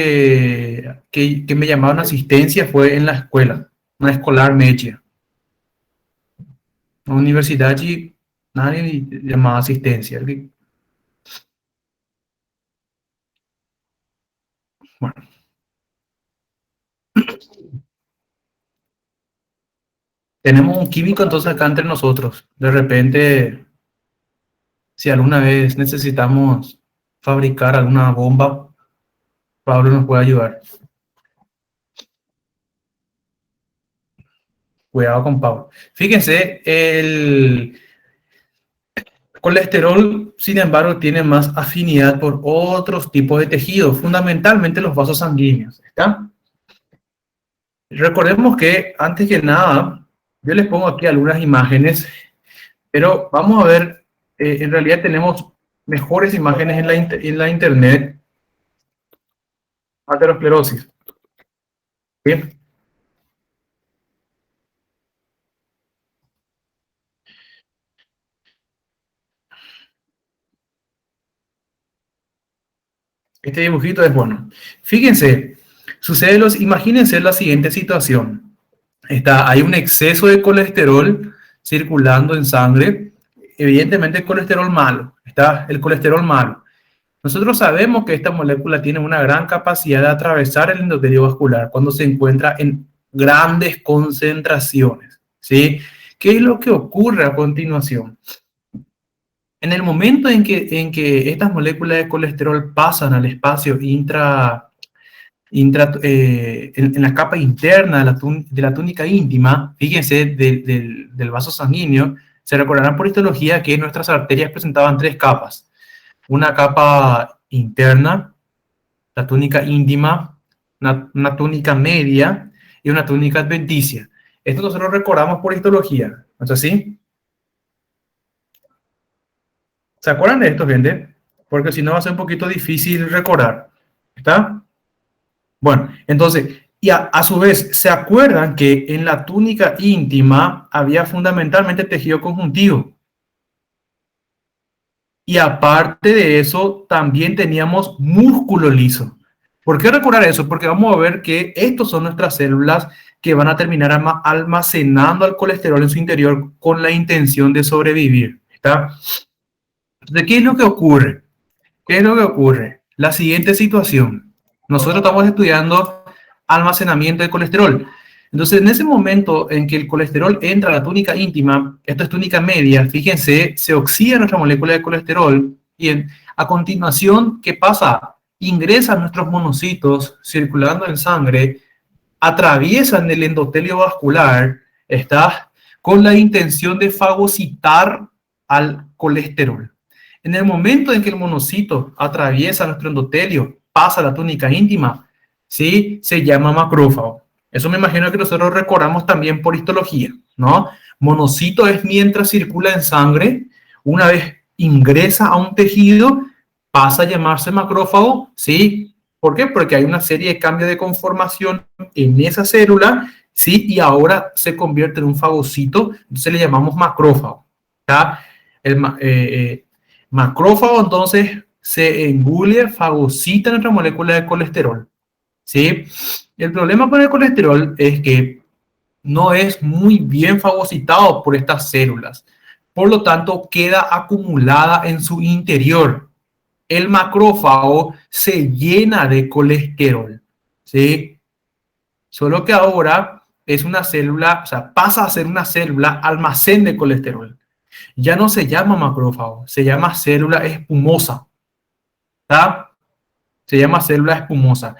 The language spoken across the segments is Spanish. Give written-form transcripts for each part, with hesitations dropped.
que me llamaron a asistencia fue en la escuela, una escolar media. Na universidade, nadie llamaba asistencia. Bueno, tenemos un químico entonces acá entre nosotros. De repente, si alguna vez necesitamos fabricar alguna bomba, Pablo nos puede ayudar. Cuidado con Pablo. Fíjense, el colesterol, sin embargo, tiene más afinidad por otros tipos de tejidos, fundamentalmente los vasos sanguíneos. ¿Está? Recordemos que, antes que nada, yo les pongo aquí algunas imágenes, pero vamos a ver, en realidad tenemos mejores imágenes en la internet. Aterosclerosis. ¿Sí? Este dibujito es bueno. Fíjense, imagínense la siguiente situación. Hay un exceso de colesterol circulando en sangre, evidentemente el colesterol malo, está el colesterol malo. Nosotros sabemos que esta molécula tiene una gran capacidad de atravesar el endotelio vascular cuando se encuentra en grandes concentraciones, ¿sí? ¿Qué es lo que ocurre a continuación? En el momento en que estas moléculas de colesterol pasan al espacio en la capa interna de la túnica íntima, fíjense, del vaso sanguíneo, se recordarán por histología que nuestras arterias presentaban tres capas. Una capa interna, la túnica íntima, una túnica media y una túnica adventicia. Esto nosotros recordamos por histología, ¿no es así? ¿Se acuerdan de esto, gente? Porque si no va a ser un poquito difícil recordar. ¿Está? Bueno, entonces, y a su vez, ¿se acuerdan que en la túnica íntima había fundamentalmente tejido conjuntivo? Y aparte de eso, también teníamos músculo liso. ¿Por qué recordar eso? Porque vamos a ver que estos son nuestras células que van a terminar almacenando el colesterol en su interior con la intención de sobrevivir. ¿Está? Entonces, ¿qué es lo que ocurre? ¿Qué es lo que ocurre? La siguiente situación. Nosotros estamos estudiando almacenamiento de colesterol. Entonces, en ese momento en que el colesterol entra a la túnica íntima, esto es túnica media, fíjense, se oxida nuestra molécula de colesterol y a continuación, ¿qué pasa? Ingresan nuestros monocitos circulando en sangre, atraviesan el endotelio vascular, está con la intención de fagocitar al colesterol. En el momento en que el monocito atraviesa nuestro endotelio, pasa a la túnica íntima, ¿sí? Se llama macrófago. Eso me imagino que nosotros recordamos también por histología, ¿no? Monocito es mientras circula en sangre, una vez ingresa a un tejido, pasa a llamarse macrófago, ¿sí? ¿Por qué? Porque hay una serie de cambios de conformación en esa célula, ¿sí? Y ahora se convierte en un fagocito, entonces le llamamos macrófago, ¿está? Macrófago entonces se engulle, fagocita nuestra molécula de colesterol, ¿sí? El problema con el colesterol es que no es muy bien fagocitado por estas células, por lo tanto queda acumulada en su interior. El macrófago se llena de colesterol, ¿sí? Solo que ahora es una célula, o sea, pasa a ser una célula almacén de colesterol. Ya no se llama macrófago, se llama célula espumosa, ¿tá? Se llama célula espumosa.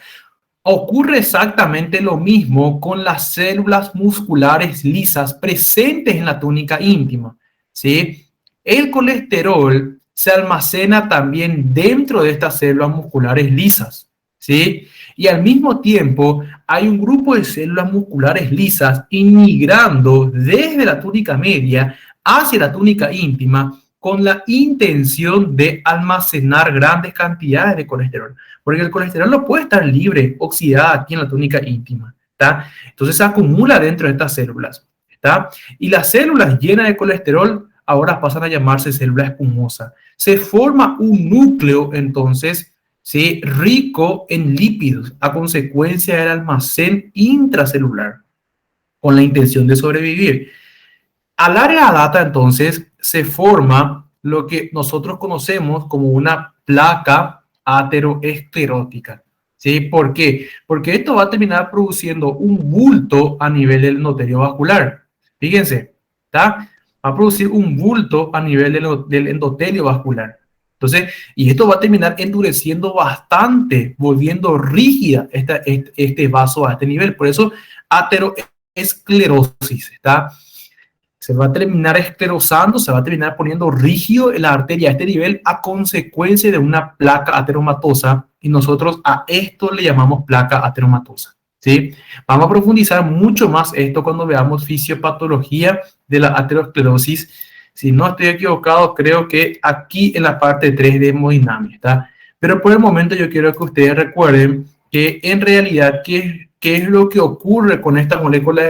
Ocurre exactamente lo mismo con las células musculares lisas presentes en la túnica íntima, ¿sí? El colesterol se almacena también dentro de estas células musculares lisas, ¿sí? Y al mismo tiempo hay un grupo de células musculares lisas inmigrando desde la túnica media hacia la túnica íntima con la intención de almacenar grandes cantidades de colesterol, porque el colesterol no puede estar libre, oxidada aquí en la túnica íntima, ¿está? Entonces se acumula dentro de estas células, ¿está? Y las células llenas de colesterol ahora pasan a llamarse célula espumosa. Se forma un núcleo, entonces, ¿sí? Rico en lípidos a consecuencia del almacén intracelular, con la intención de sobrevivir. A larga data, entonces, se forma lo que nosotros conocemos como una placa ateroesclerótica. ¿Sí? ¿Por qué? Porque esto va a terminar produciendo un bulto a nivel del endotelio vascular. Fíjense, ¿está? Va a producir un bulto a nivel del endotelio vascular. Entonces, y esto va a terminar endureciendo bastante, volviendo rígida este vaso a este nivel. Por eso, ateroesclerosis, ¿está? Se va a terminar esclerosando, se va a terminar poniendo rígido en la arteria a este nivel a consecuencia de una placa ateromatosa, y nosotros a esto le llamamos placa ateromatosa. ¿Sí? Vamos a profundizar mucho más esto cuando veamos fisiopatología de la aterosclerosis. Si no estoy equivocado, creo que aquí en la parte 3 de hemodinamia, ¿está? Pero por el momento yo quiero que ustedes recuerden que en realidad, ¿qué es lo que ocurre con esta molécula,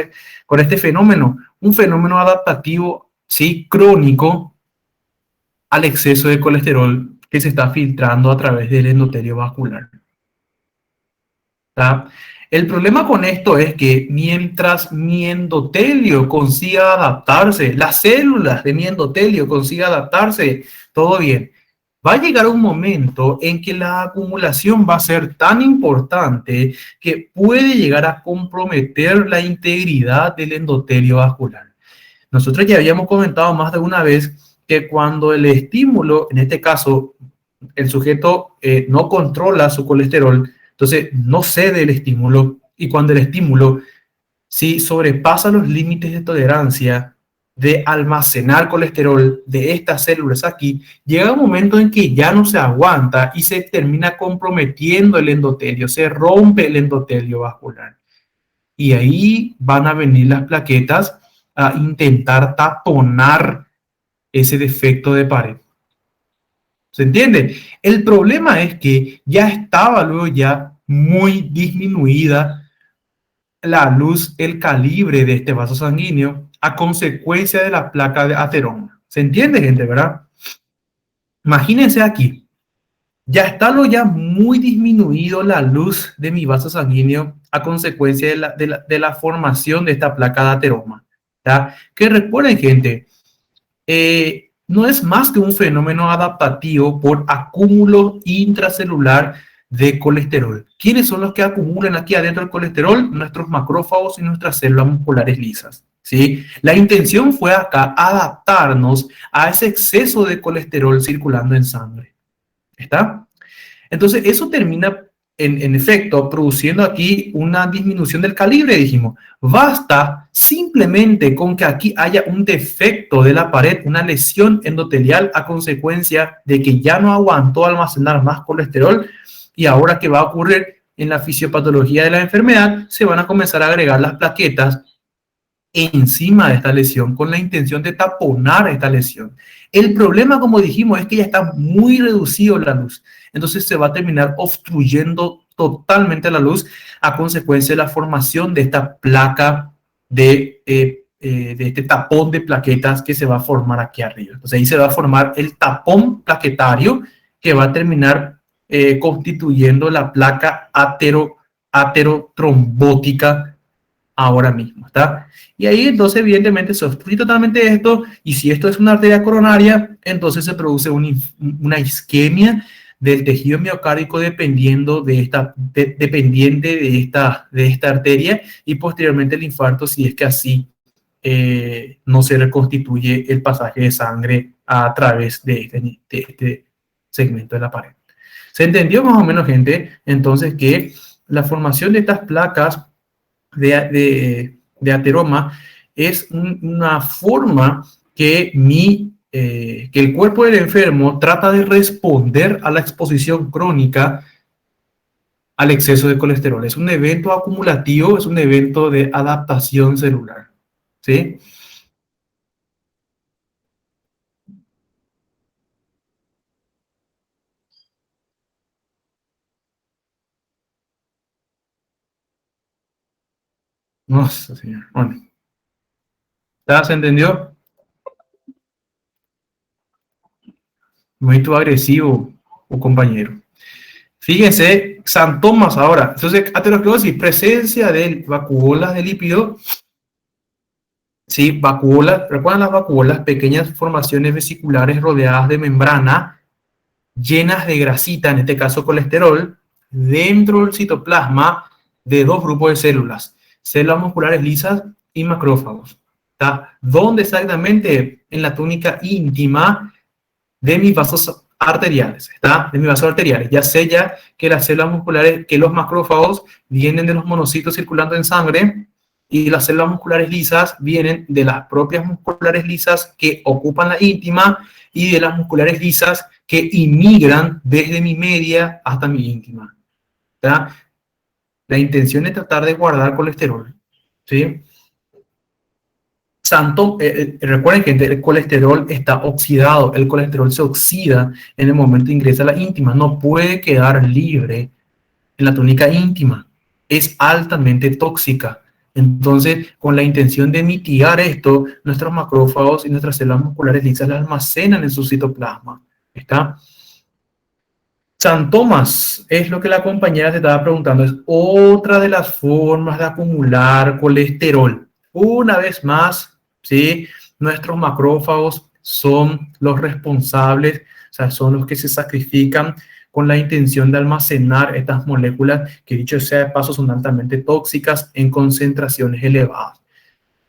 con este fenómeno? Un fenómeno adaptativo, sí, crónico al exceso de colesterol que se está filtrando a través del endotelio vascular. ¿Tá? El problema con esto es que mientras mi endotelio consiga adaptarse, las células de mi endotelio consigan adaptarse, todo bien. Va a llegar un momento en que la acumulación va a ser tan importante que puede llegar a comprometer la integridad del endotelio vascular. Nosotros ya habíamos comentado más de una vez que cuando el estímulo, en este caso, el sujeto no controla su colesterol, entonces no cede el estímulo, y cuando el estímulo sí sobrepasa los límites de tolerancia de almacenar colesterol de estas células aquí, llega un momento en que ya no se aguanta y se termina comprometiendo el endotelio, se rompe el endotelio vascular. Y ahí van a venir las plaquetas a intentar taponar ese defecto de pared. ¿Se entiende? El problema es que ya estaba luego ya muy disminuida la luz, el calibre de este vaso sanguíneo a consecuencia de la placa de ateroma. ¿Se entiende, gente, verdad? Imagínense aquí, ya está lo ya muy disminuido la luz de mi vaso sanguíneo a consecuencia de la formación de esta placa de ateroma. ¿Ya? Que recuerden, gente, no es más que un fenómeno adaptativo por acúmulo intracelular de colesterol. ¿Quiénes son los que acumulan aquí adentro el colesterol? Nuestros macrófagos y nuestras células musculares lisas. ¿Sí? La intención fue acá adaptarnos a ese exceso de colesterol circulando en sangre. ¿Está? Entonces, eso termina en efecto produciendo aquí una disminución del calibre, dijimos. Basta simplemente con que aquí haya un defecto de la pared, una lesión endotelial a consecuencia de que ya no aguantó almacenar más colesterol, y ahora que va a ocurrir en la fisiopatología de la enfermedad, se van a comenzar a agregar las plaquetas encima de esta lesión con la intención de taponar esta lesión. El problema, como dijimos, es que ya está muy reducido la luz. Entonces se va a terminar obstruyendo totalmente la luz a consecuencia de la formación de esta placa de este tapón de plaquetas que se va a formar aquí arriba. Entonces ahí se va a formar el tapón plaquetario que va a terminar constituyendo la placa aterotrombótica ahora mismo, ¿está? Y ahí entonces evidentemente se obstruye totalmente esto, y si esto es una arteria coronaria, entonces se produce una isquemia del tejido miocárdico dependiente de esta arteria, y posteriormente el infarto si es que así no se reconstituye el pasaje de sangre a través de este segmento de la pared. ¿Se entendió más o menos, gente? Entonces que la formación de estas placas de ateroma es una forma que el cuerpo del enfermo trata de responder a la exposición crónica al exceso de colesterol. Es un evento acumulativo, es un evento de adaptación celular. ¿Sí? No sé, señor. Bueno, ¿ya se entendió? Muy agresivo, o compañero. Fíjense, xantomas ahora. Entonces, aterosclerosis, presencia de vacuolas de lípido. Sí, vacuolas, ¿recuerdan las vacuolas? Pequeñas formaciones vesiculares rodeadas de membrana, llenas de grasita, en este caso colesterol, dentro del citoplasma de dos grupos de células, células musculares lisas y macrófagos. ¿Está? ¿Dónde exactamente? En la túnica íntima de mis vasos arteriales, ¿está? De mis vasos arteriales. Ya sé ya que las células musculares, que los macrófagos vienen de los monocitos circulando en sangre y las células musculares lisas vienen de las propias musculares lisas que ocupan la íntima y de las musculares lisas que inmigran desde mi media hasta mi íntima. ¿Está? La intención es tratar de guardar colesterol, ¿sí? Recuerden que el colesterol está oxidado, el colesterol se oxida en el momento de ingreso a la íntima, no puede quedar libre en la túnica íntima, es altamente tóxica. Entonces, con la intención de mitigar esto, nuestros macrófagos y nuestras células musculares lisas la almacenan en su citoplasma. ¿Está? Xantomas es lo que la compañera te estaba preguntando, es otra de las formas de acumular colesterol. Una vez más, ¿sí? Nuestros macrófagos son los responsables, o sea, son los que se sacrifican con la intención de almacenar estas moléculas que, dicho sea de paso, son altamente tóxicas en concentraciones elevadas.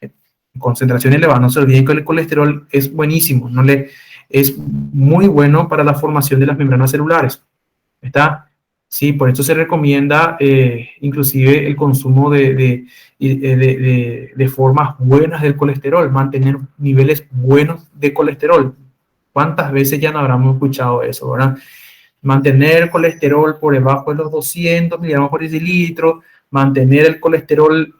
En concentraciones elevadas, no se olviden que el colesterol es buenísimo, es muy bueno para la formación de las membranas celulares. ¿Está? Sí, por eso se recomienda inclusive el consumo de formas buenas del colesterol, mantener niveles buenos de colesterol. ¿Cuántas veces ya no habremos escuchado eso, verdad? Mantener el colesterol por debajo de los 200 miligramos por decilitro, mantener el colesterol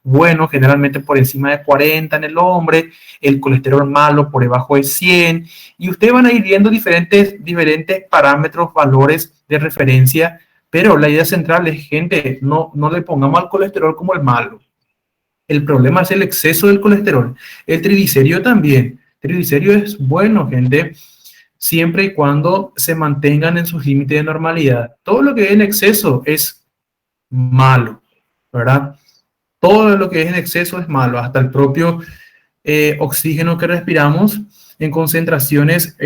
bueno, generalmente por encima de 40 en el hombre, el colesterol malo por debajo de 100, y ustedes van a ir viendo diferentes parámetros, valores de referencia, pero la idea central es, gente, no le pongamos al colesterol como el malo. El problema es el exceso del colesterol. El triglicérido también. El triglicérido es bueno, gente, siempre y cuando se mantengan en sus límites de normalidad. Todo lo que es en exceso es malo, ¿verdad? Todo lo que es en exceso es malo, hasta el propio oxígeno que respiramos en concentraciones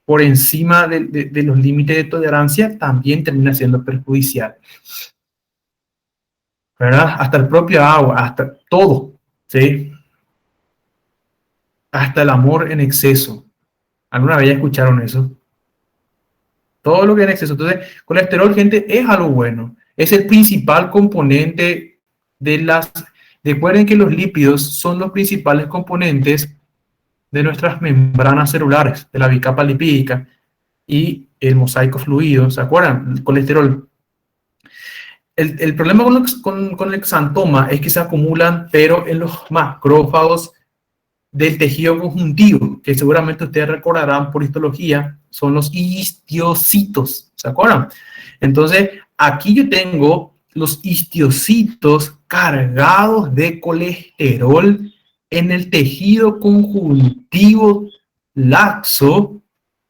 por encima de los límites de tolerancia también termina siendo perjudicial, ¿verdad? Hasta el propio agua, hasta todo, ¿sí? Hasta el amor en exceso. ¿Alguna vez ya escucharon eso? Todo lo que es en exceso. Entonces, colesterol, gente, es algo bueno. Es el principal componente de las... Recuerden que los lípidos son los principales componentes de nuestras membranas celulares, de la bicapa lipídica y el mosaico fluido. ¿Se acuerdan? El colesterol. El problema con el xantoma es que se acumulan, pero en los macrófagos del tejido conjuntivo, que seguramente ustedes recordarán por histología, son los histiocitos, ¿se acuerdan? Entonces, aquí yo tengo los histiocitos cargados de colesterol en el tejido conjuntivo laxo,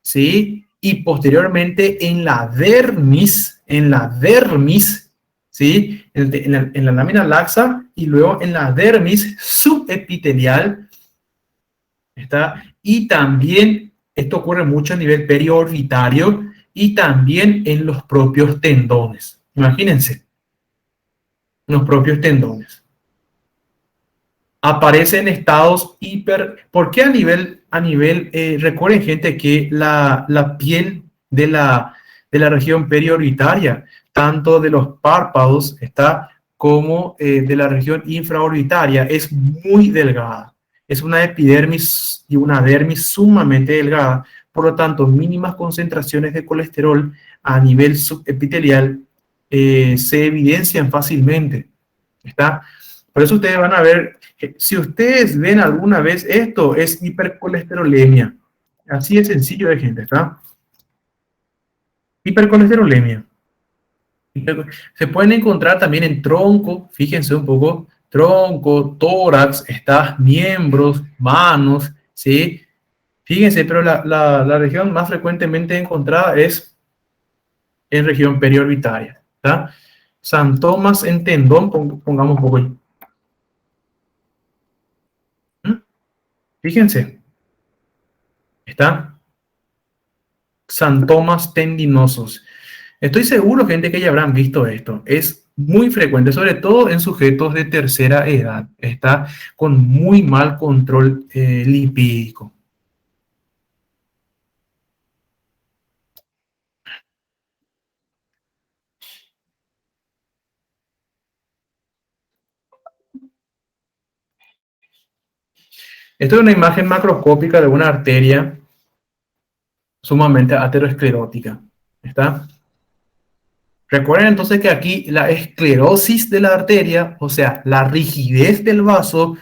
¿sí? Y posteriormente en la dermis, ¿sí? En la lámina laxa y luego en la dermis subepitelial. ¿Está? Y también esto ocurre mucho a nivel periorbitario y también en los propios tendones. Imagínense, los propios tendones. Aparecen estados ¿Por qué recuerden, gente, que la piel de la región periorbitaria, tanto de los párpados, está como de la región infraorbitaria, es muy delgada? Es una epidermis y una dermis sumamente delgada, por lo tanto, mínimas concentraciones de colesterol a nivel subepitelial se evidencian fácilmente. ¿Está? Por eso ustedes van a ver, si ustedes ven alguna vez esto, es hipercolesterolemia. Así de sencillo de gente, ¿está? Hipercolesterolemia. Se pueden encontrar también en tronco, fíjense un poco, tronco, tórax, está miembros, manos, ¿sí? Fíjense, pero la región más frecuentemente encontrada es en región periorbitaria. ¿Está? Santomas en tendón, pongamos un poco ahí. ¿Mm? Fíjense, ¿está? Santomas tendinosos. Estoy seguro, gente, que ya habrán visto esto. Es muy frecuente, sobre todo en sujetos de tercera edad. Está con muy mal control lipídico. Esto es una imagen macroscópica de una arteria sumamente aterosclerótica. ¿Está? Recuerden entonces que aquí la esclerosis de la arteria, o sea, la rigidez del vaso,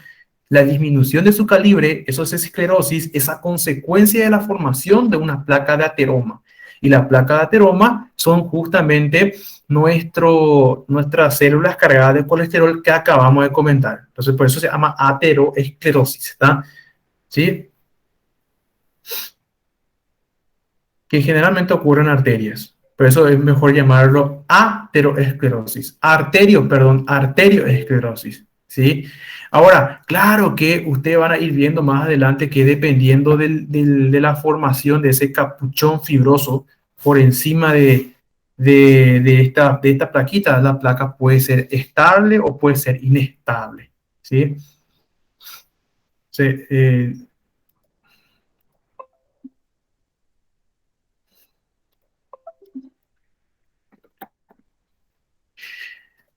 la disminución de su calibre, eso es esclerosis, es a consecuencia de la formación de una placa de ateroma. Y la placa de ateroma son justamente nuestras células cargadas de colesterol que acabamos de comentar. Entonces, por eso se llama ateroesclerosis, ¿está? ¿Sí? Que generalmente ocurre en arterias. Por eso es mejor llamarlo ateroesclerosis. Arterioesclerosis. ¿Sí? Ahora, claro que ustedes van a ir viendo más adelante que dependiendo de la formación de ese capuchón fibroso por encima de esta plaquita, la placa puede ser estable o puede ser inestable. ¿Sí? Sí,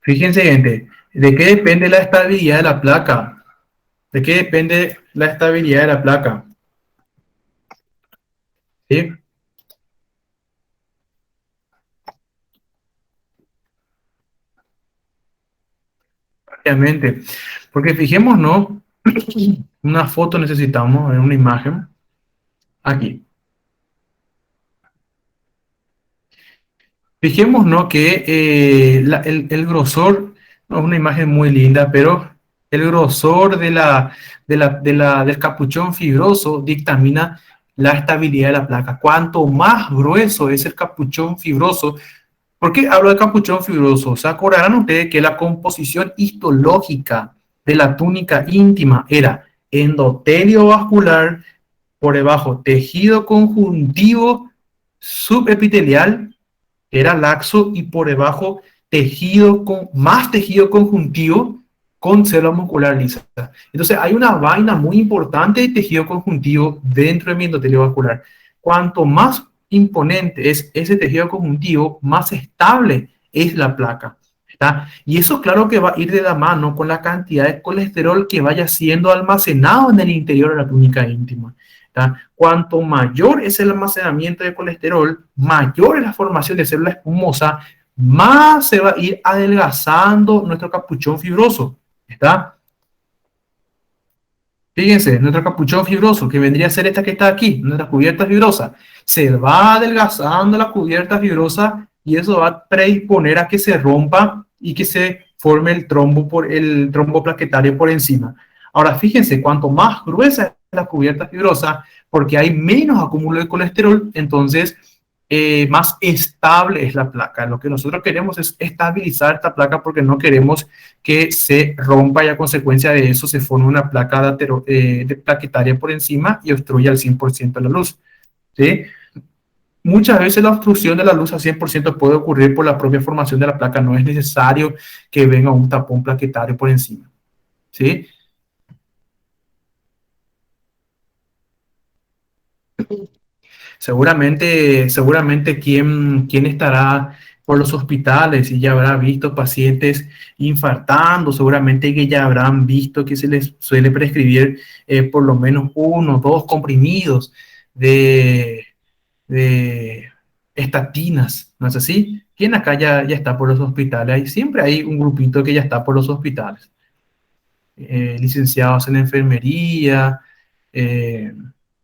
fíjense, gente, ¿de qué depende la estabilidad de la placa? ¿De qué depende la estabilidad de la placa? ¿Sí? Obviamente. Porque fijémonos, una foto necesitamos, en una imagen, aquí. Fijémonos que el grosor, no es una imagen muy linda, pero el grosor del capuchón fibroso dictamina la estabilidad de la placa. Cuanto más grueso es el capuchón fibroso, ¿por qué hablo de capuchón fibroso? ¿Se acordarán ustedes que la composición histológica de la túnica íntima era endotelio vascular, por debajo tejido conjuntivo subepitelial, era laxo, y por debajo más tejido conjuntivo con célula muscular lisa? Entonces hay una vaina muy importante de tejido conjuntivo dentro de mi endotelio vascular. Cuanto más imponente es ese tejido conjuntivo, más estable es la placa. ¿Está? Y eso claro que va a ir de la mano con la cantidad de colesterol que vaya siendo almacenado en el interior de la túnica íntima. ¿Está? Cuanto mayor es el almacenamiento de colesterol, mayor es la formación de célula espumosa, más se va a ir adelgazando nuestro capuchón fibroso. ¿Está? Fíjense, nuestro capuchón fibroso, que vendría a ser esta que está aquí, nuestra cubierta fibrosa, se va adelgazando la cubierta fibrosa y eso va a predisponer a que se rompa y que se forme el trombo plaquetario por encima. Ahora, fíjense, cuanto más gruesa es la cubierta fibrosa, porque hay menos acúmulo de colesterol, entonces más estable es la placa. Lo que nosotros queremos es estabilizar esta placa porque no queremos que se rompa y a consecuencia de eso se forme una placa de plaquetaria por encima y obstruya al 100% la luz. ¿Sí? Muchas veces la obstrucción de la luz al 100% puede ocurrir por la propia formación de la placa. No es necesario que venga un tapón plaquetario por encima. ¿Sí? Seguramente quien estará por los hospitales y ya habrá visto pacientes infartando, seguramente que ya habrán visto que se les suele prescribir por lo menos uno o dos comprimidos de, de estatinas, ¿no es así? ¿Quién acá ya está por los hospitales? Siempre hay un grupito que ya está por los hospitales. Licenciados en enfermería, eh,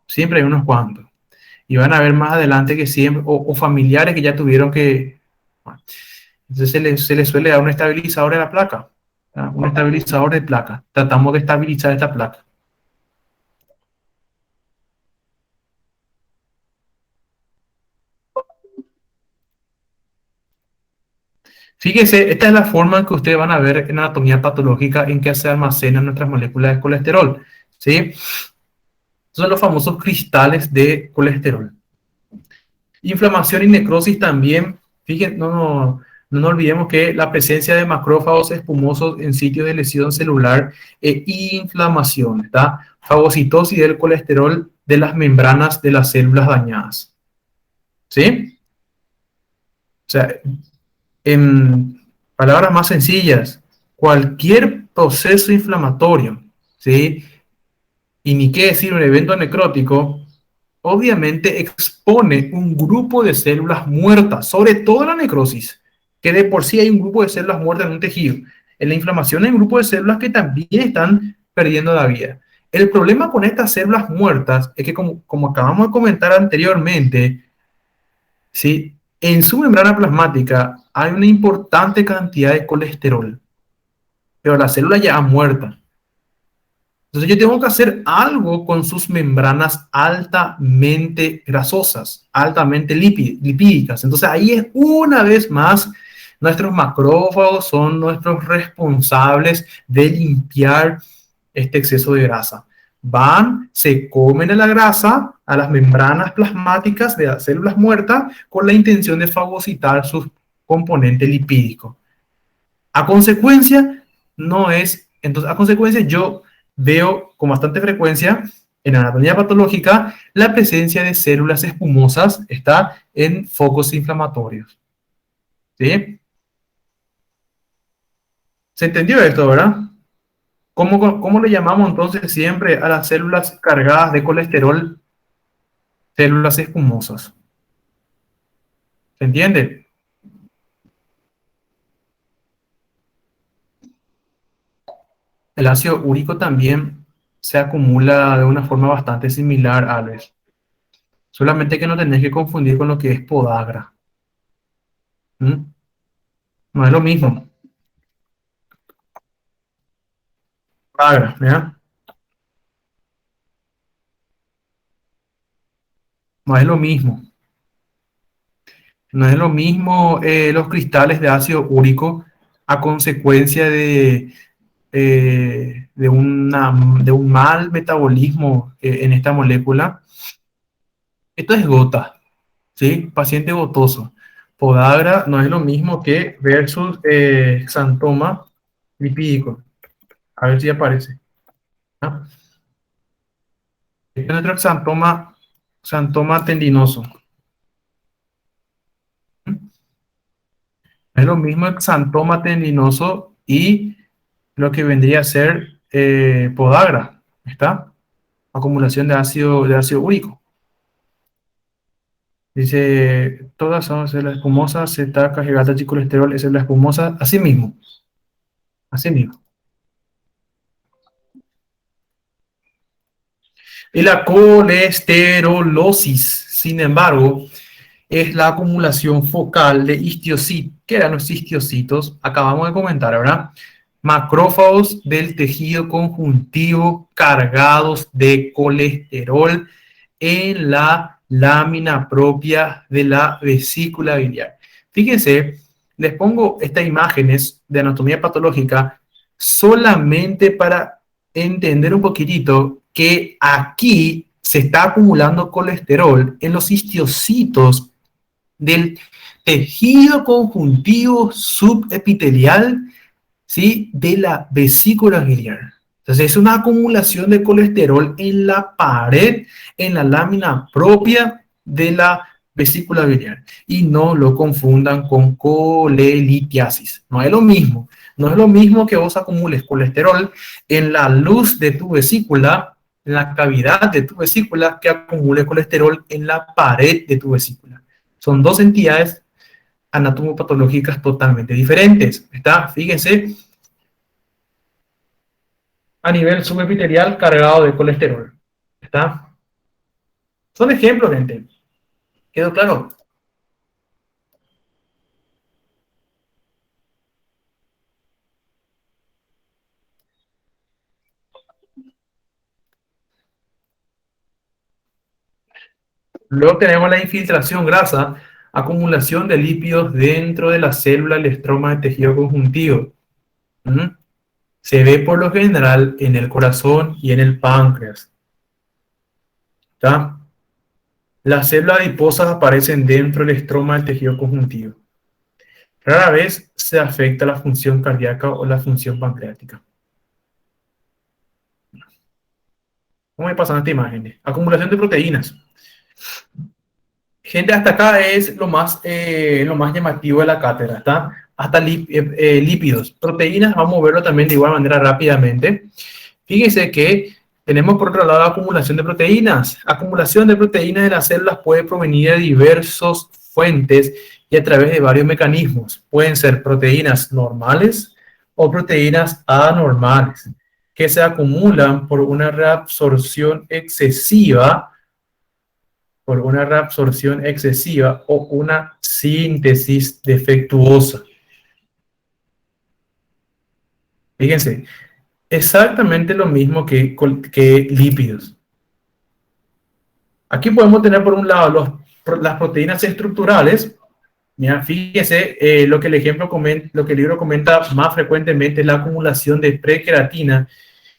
siempre hay unos cuantos. Y van a ver más adelante que siempre, o familiares que ya tuvieron que, bueno, entonces se les suele dar un estabilizador de la placa, ¿ah? Un estabilizador de placa. Tratamos de estabilizar esta placa. Fíjese, esta es la forma en que ustedes van a ver en anatomía patológica en que se almacenan nuestras moléculas de colesterol. ¿Sí? Son los famosos cristales de colesterol. Inflamación y necrosis también. Fíjense, no nos olvidemos que la presencia de macrófagos espumosos en sitios de lesión celular e inflamación, ¿está? Fagocitosis del colesterol de las membranas de las células dañadas. ¿Sí? O sea, en palabras más sencillas, cualquier proceso inflamatorio, ¿sí? Y ni qué decir un evento necrótico, obviamente expone un grupo de células muertas, sobre todo la necrosis, que de por sí hay un grupo de células muertas en un tejido. En la inflamación hay un grupo de células que también están perdiendo la vida. El problema con estas células muertas es que, como acabamos de comentar anteriormente, ¿sí? En su membrana plasmática hay una importante cantidad de colesterol, pero la célula ya ha muerta. Entonces yo tengo que hacer algo con sus membranas altamente grasosas, altamente lipídicas. Entonces ahí es una vez más, nuestros macrófagos son nuestros responsables de limpiar este exceso de grasa. Van, se comen a la grasa, a las membranas plasmáticas de las células muertas, con la intención de fagocitar su componente lipídico. A consecuencia, no es, entonces, a consecuencia, yo veo con bastante frecuencia en anatomía patológica la presencia de células espumosas, está en focos inflamatorios. ¿Sí? ¿Se entendió esto, verdad? ¿Cómo le llamamos entonces siempre a las células cargadas de colesterol? Células espumosas. ¿Se entiende? El ácido úrico también se acumula de una forma bastante similar, Alex. Solamente que no tenés que confundir con lo que es podagra. ¿Mm? No es lo mismo. Podagra, ¿ya? No es lo mismo. No es lo mismo los cristales de ácido úrico a consecuencia de un mal metabolismo en esta molécula. Esto es gota, ¿sí? Paciente gotoso. Podagra no es lo mismo que versus xantoma lipídico. A ver si aparece. ¿Ah? Este es nuestro xantoma tendinoso. Es lo mismo xantoma tendinoso y lo que vendría a ser podagra. ¿Está? Acumulación de ácido úrico. Dice, todas son células espumosas, cetacas, y colesterol, es célula espumosa, así mismo, así mismo. Y la colesterolosis, sin embargo, es la acumulación focal de histiocytos. ¿Qué eran los histocitos? Acabamos de comentar, ¿verdad? Macrófagos del tejido conjuntivo cargados de colesterol en la lámina propia de la vesícula biliar. Fíjense, les pongo estas imágenes de anatomía patológica solamente para entender un poquitito que aquí se está acumulando colesterol en los histocitos del tejido conjuntivo subepitelial, ¿sí? De la vesícula biliar. Entonces es una acumulación de colesterol en la pared, en la lámina propia de la vesícula biliar. Y no lo confundan con colelitiasis. No es lo mismo. No es lo mismo que vos acumules colesterol en la luz de tu vesícula, en la cavidad de tu vesícula, que acumule colesterol en la pared de tu vesícula. Son dos entidades anatomopatológicas totalmente diferentes. ¿Está? Fíjense, a nivel subepitelial cargado de colesterol. ¿Está? Son ejemplos, gente. ¿Quedó claro? Luego tenemos la infiltración grasa Acumulación de lípidos dentro de la célula, el estroma del tejido conjuntivo. ¿Mm? Se ve por lo general en el corazón y en el páncreas. ¿Está? Las células adiposas aparecen dentro del estroma del tejido conjuntivo. Rara vez se afecta la función cardíaca o la función pancreática. ¿Cómo me pasan esta imagen? Acumulación de proteínas. Gente, hasta acá es lo más llamativo de la cátedra, ¿está? Hasta lípidos. Proteínas, vamos a verlo también de igual manera rápidamente. Fíjense que tenemos por otro lado la acumulación de proteínas. Acumulación de proteínas de las células puede provenir de diversas fuentes y a través de varios mecanismos. Pueden ser proteínas normales o proteínas anormales, que se acumulan por una reabsorción excesiva o una síntesis defectuosa. Fíjense, exactamente lo mismo que lípidos. Aquí podemos tener por un lado las proteínas estructurales. Mira, fíjese, lo que lo que el libro comenta más frecuentemente es la acumulación de prequeratina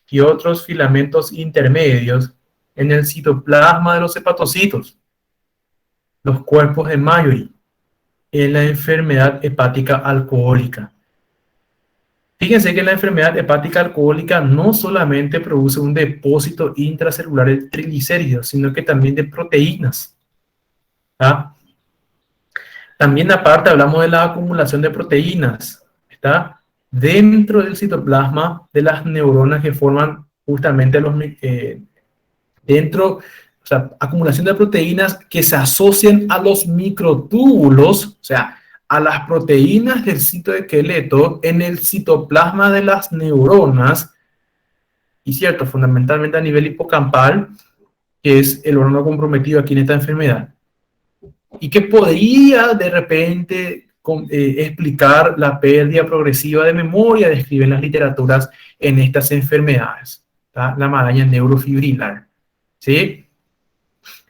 y otros filamentos intermedios en el citoplasma de los hepatocitos, los cuerpos de Mallory, en la enfermedad hepática alcohólica. Fíjense que la enfermedad hepática alcohólica no solamente produce un depósito intracelular de triglicéridos, sino que también de proteínas. ¿Ah? También aparte hablamos de la acumulación de proteínas. ¿Está? Dentro del citoplasma de las neuronas que forman justamente o sea, acumulación de proteínas que se asocian a los microtúbulos, o sea, a las proteínas del citoesqueleto en el citoplasma de las neuronas, y cierto, fundamentalmente a nivel hipocampal, que es el órgano comprometido aquí en esta enfermedad, y que podría de repente explicar la pérdida progresiva de memoria, describen las literaturas en estas enfermedades, ¿tá? La maraña neurofibrilar, ¿sí?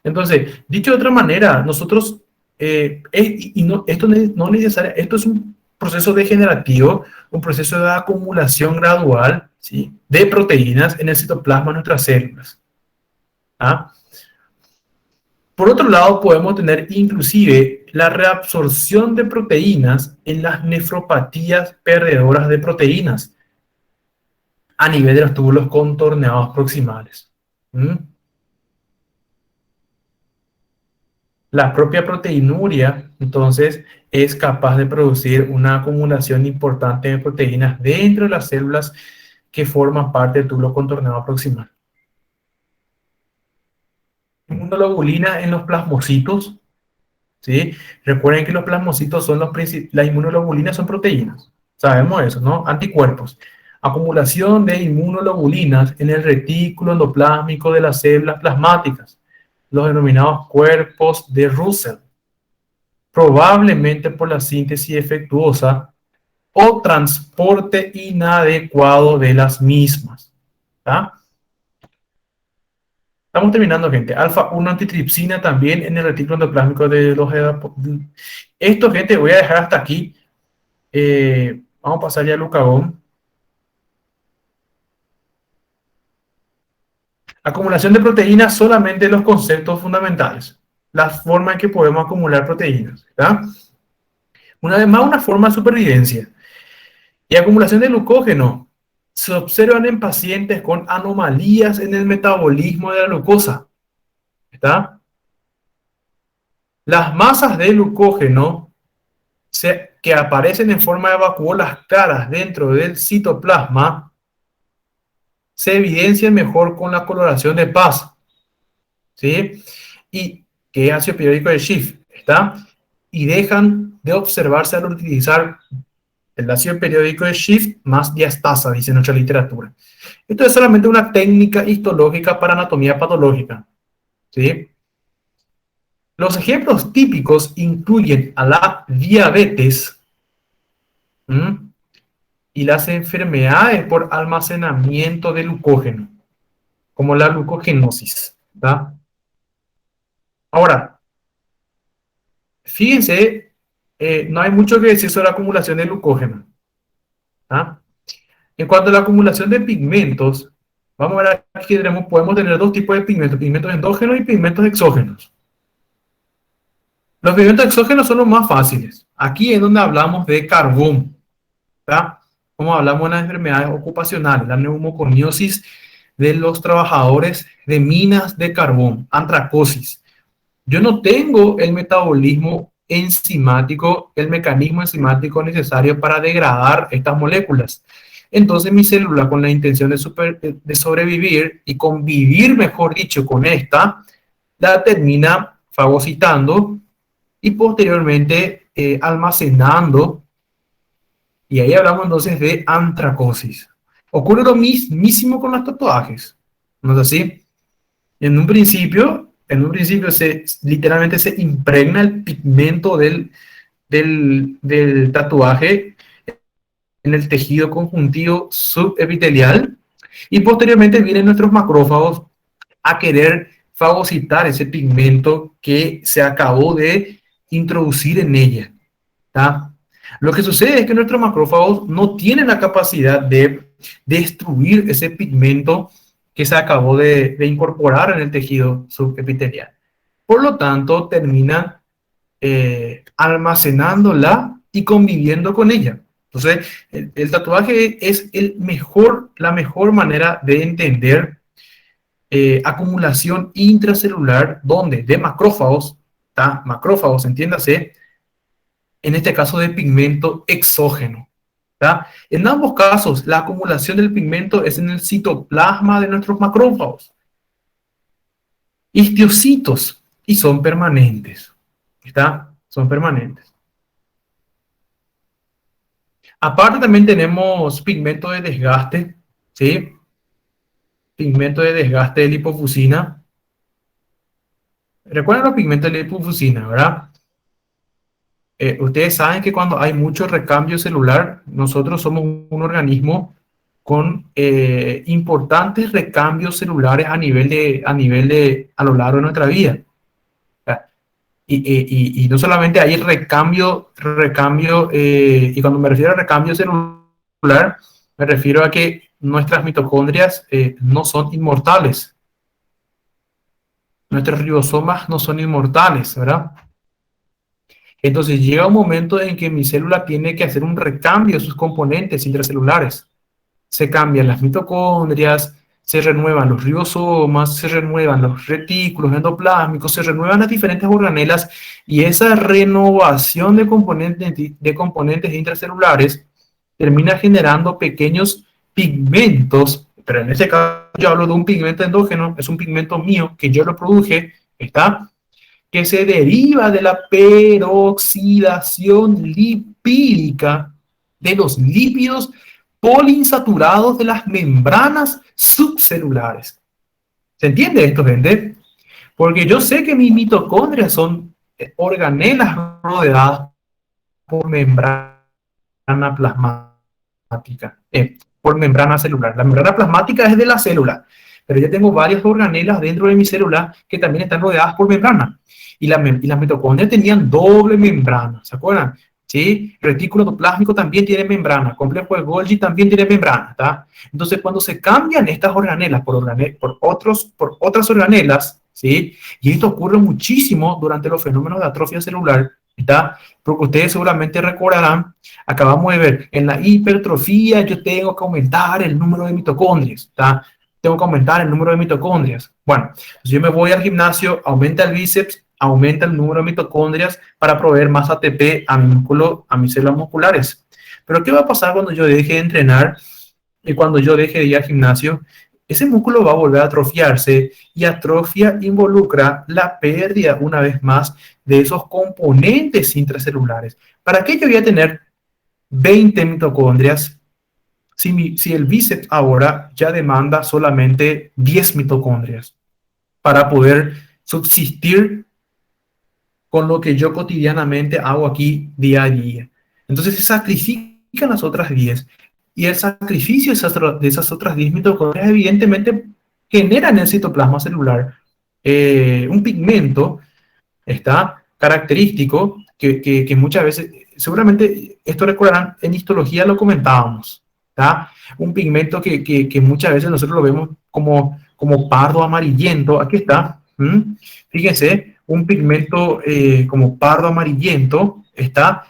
Entonces, dicho de otra manera, nosotros, esto no necesariamente, esto es un proceso degenerativo, un proceso de acumulación gradual, ¿sí?, de proteínas en el citoplasma de nuestras células. ¿Ah? Por otro lado, podemos tener inclusive la reabsorción de proteínas en las nefropatías perdedoras de proteínas a nivel de los túbulos contorneados proximales. ¿Mm? La propia proteinuria, entonces, es capaz de producir una acumulación importante de proteínas dentro de las células que forman parte del túbulo contorneado proximal. Inmunoglobulina en los plasmocitos, ¿sí? Recuerden que los plasmocitos son las inmunoglobulinas son proteínas. Sabemos eso, ¿no? Anticuerpos. Acumulación de inmunoglobulinas en el retículo endoplásmico de las células plasmáticas, los denominados cuerpos de Russell, probablemente por la síntesis defectuosa o transporte inadecuado de las mismas. ¿Tá? Estamos terminando, gente. Alfa-1 antitripsina también en el retículo endoplásmico de los... Esto, gente, voy a dejar hasta aquí. Vamos a pasar ya al glucagón. Acumulación de proteínas, solamente los conceptos fundamentales. La forma en que podemos acumular proteínas. ¿Tá? Una vez más, una forma de supervivencia. Y acumulación de glucógeno. Se observan en pacientes con anomalías en el metabolismo de la glucosa. ¿Está? Las masas de glucógeno que aparecen en forma de vacuolas claras dentro del citoplasma se evidencian mejor con la coloración de paz, ¿sí? Y que es ácido periódico de Schiff, ¿está? Y dejan de observarse al utilizar el ácido periódico de Schiff más diastasa, dice nuestra literatura. Esto es solamente una técnica histológica para anatomía patológica, ¿sí? Los ejemplos típicos incluyen a la diabetes, ¿m?, y las enfermedades por almacenamiento de glucógeno, como la glucogenosis. ¿Tá? Ahora, Fíjense, no hay mucho que decir sobre la acumulación de glucógeno. ¿Ah? En cuanto a la acumulación de pigmentos, vamos a ver aquí que podemos tener dos tipos de pigmentos, pigmentos endógenos y pigmentos exógenos. Los pigmentos exógenos son los más fáciles. Aquí es donde hablamos de carbón, ¿tá? Como hablamos de las enfermedades ocupacionales, la neumoconiosis de los trabajadores de minas de carbón, antracosis. Yo no tengo el metabolismo enzimático, el mecanismo enzimático necesario para degradar estas moléculas. Entonces mi célula, con la intención de sobrevivir y convivir, mejor dicho, con esta, la termina fagocitando y posteriormente almacenando. Y ahí hablamos entonces de antracosis. Ocurre lo mismísimo con los tatuajes, ¿no es así? En un principio literalmente se impregna el pigmento del tatuaje en el tejido conjuntivo subepitelial y posteriormente vienen nuestros macrófagos a querer fagocitar ese pigmento que se acabó de introducir en ella. ¿Tá? Lo que sucede es que nuestros macrófagos no tienen la capacidad de destruir ese pigmento que se acabó de incorporar en el tejido subepitelial. Por lo tanto, terminan almacenándola y conviviendo con ella. Entonces, el tatuaje es la mejor manera de entender acumulación intracelular, donde de macrófagos, ¿tá? Macrófagos, entiéndase, en este caso de pigmento exógeno. ¿Tá? En ambos casos, la acumulación del pigmento es en el citoplasma de nuestros macrófagos, histiocitos, y son permanentes. ¿Está? Son permanentes. Aparte también tenemos pigmento de desgaste, ¿sí? Pigmento de desgaste de lipofusina. Recuerden los pigmentos de lipofusina, ¿verdad? Ustedes saben que cuando hay mucho recambio celular, nosotros somos un organismo con importantes recambios celulares a lo largo de nuestra vida. Y no solamente hay recambio, y cuando me refiero a recambio celular, me refiero a que nuestras mitocondrias no son inmortales. Nuestros ribosomas no son inmortales, ¿verdad? Entonces llega un momento en que mi célula tiene que hacer un recambio de sus componentes intracelulares. Se cambian las mitocondrias, se renuevan los ribosomas, se renuevan los retículos endoplásmicos, se renuevan las diferentes organelas y esa renovación de componentes intracelulares termina generando pequeños pigmentos, pero en este caso yo hablo de un pigmento endógeno, es un pigmento mío que yo lo produje, ¿está? Que se deriva de la peroxidación lipídica de los lípidos poliinsaturados de las membranas subcelulares. ¿Se entiende esto, gente? Porque yo sé que mis mitocondrias son organelas rodeadas por membrana plasmática, por membrana celular. La membrana plasmática es de la célula, pero yo tengo varias organelas dentro de mi célula que también están rodeadas por membrana. Y las mitocondrias tenían doble membrana, ¿se acuerdan? ¿Sí? Retículo endoplásmico también tiene membrana, complejo de Golgi también tiene membrana, ¿tá? Entonces, cuando se cambian estas organelas por otras organelas, ¿sí? Y esto ocurre muchísimo durante los fenómenos de atrofia celular, ¿está? Porque ustedes seguramente recordarán, acabamos de ver, en la hipertrofia yo tengo que aumentar el número de mitocondrias, ¿está? Tengo que aumentar el número de mitocondrias. Bueno, si yo me voy al gimnasio, aumenta el bíceps, aumenta el número de mitocondrias para proveer más ATP a mi músculo, a mis células musculares. Pero ¿qué va a pasar cuando yo deje de entrenar y cuando yo deje de ir al gimnasio? Ese músculo va a volver a atrofiarse y atrofia involucra la pérdida una vez más de esos componentes intracelulares. ¿Para qué yo voy a tener 20 mitocondrias si el bíceps ahora ya demanda solamente 10 mitocondrias para poder subsistir con lo que yo cotidianamente hago aquí día a día? Entonces se sacrifican las otras 10 y el sacrificio de esas otras 10 mitocondrias evidentemente genera en el citoplasma celular un pigmento, ¿está? característico que muchas veces, seguramente esto recordarán, en histología lo comentábamos, ¿tá? Un pigmento que muchas veces nosotros lo vemos como pardo amarillento. Aquí está. Fíjense, un pigmento como pardo amarillento está.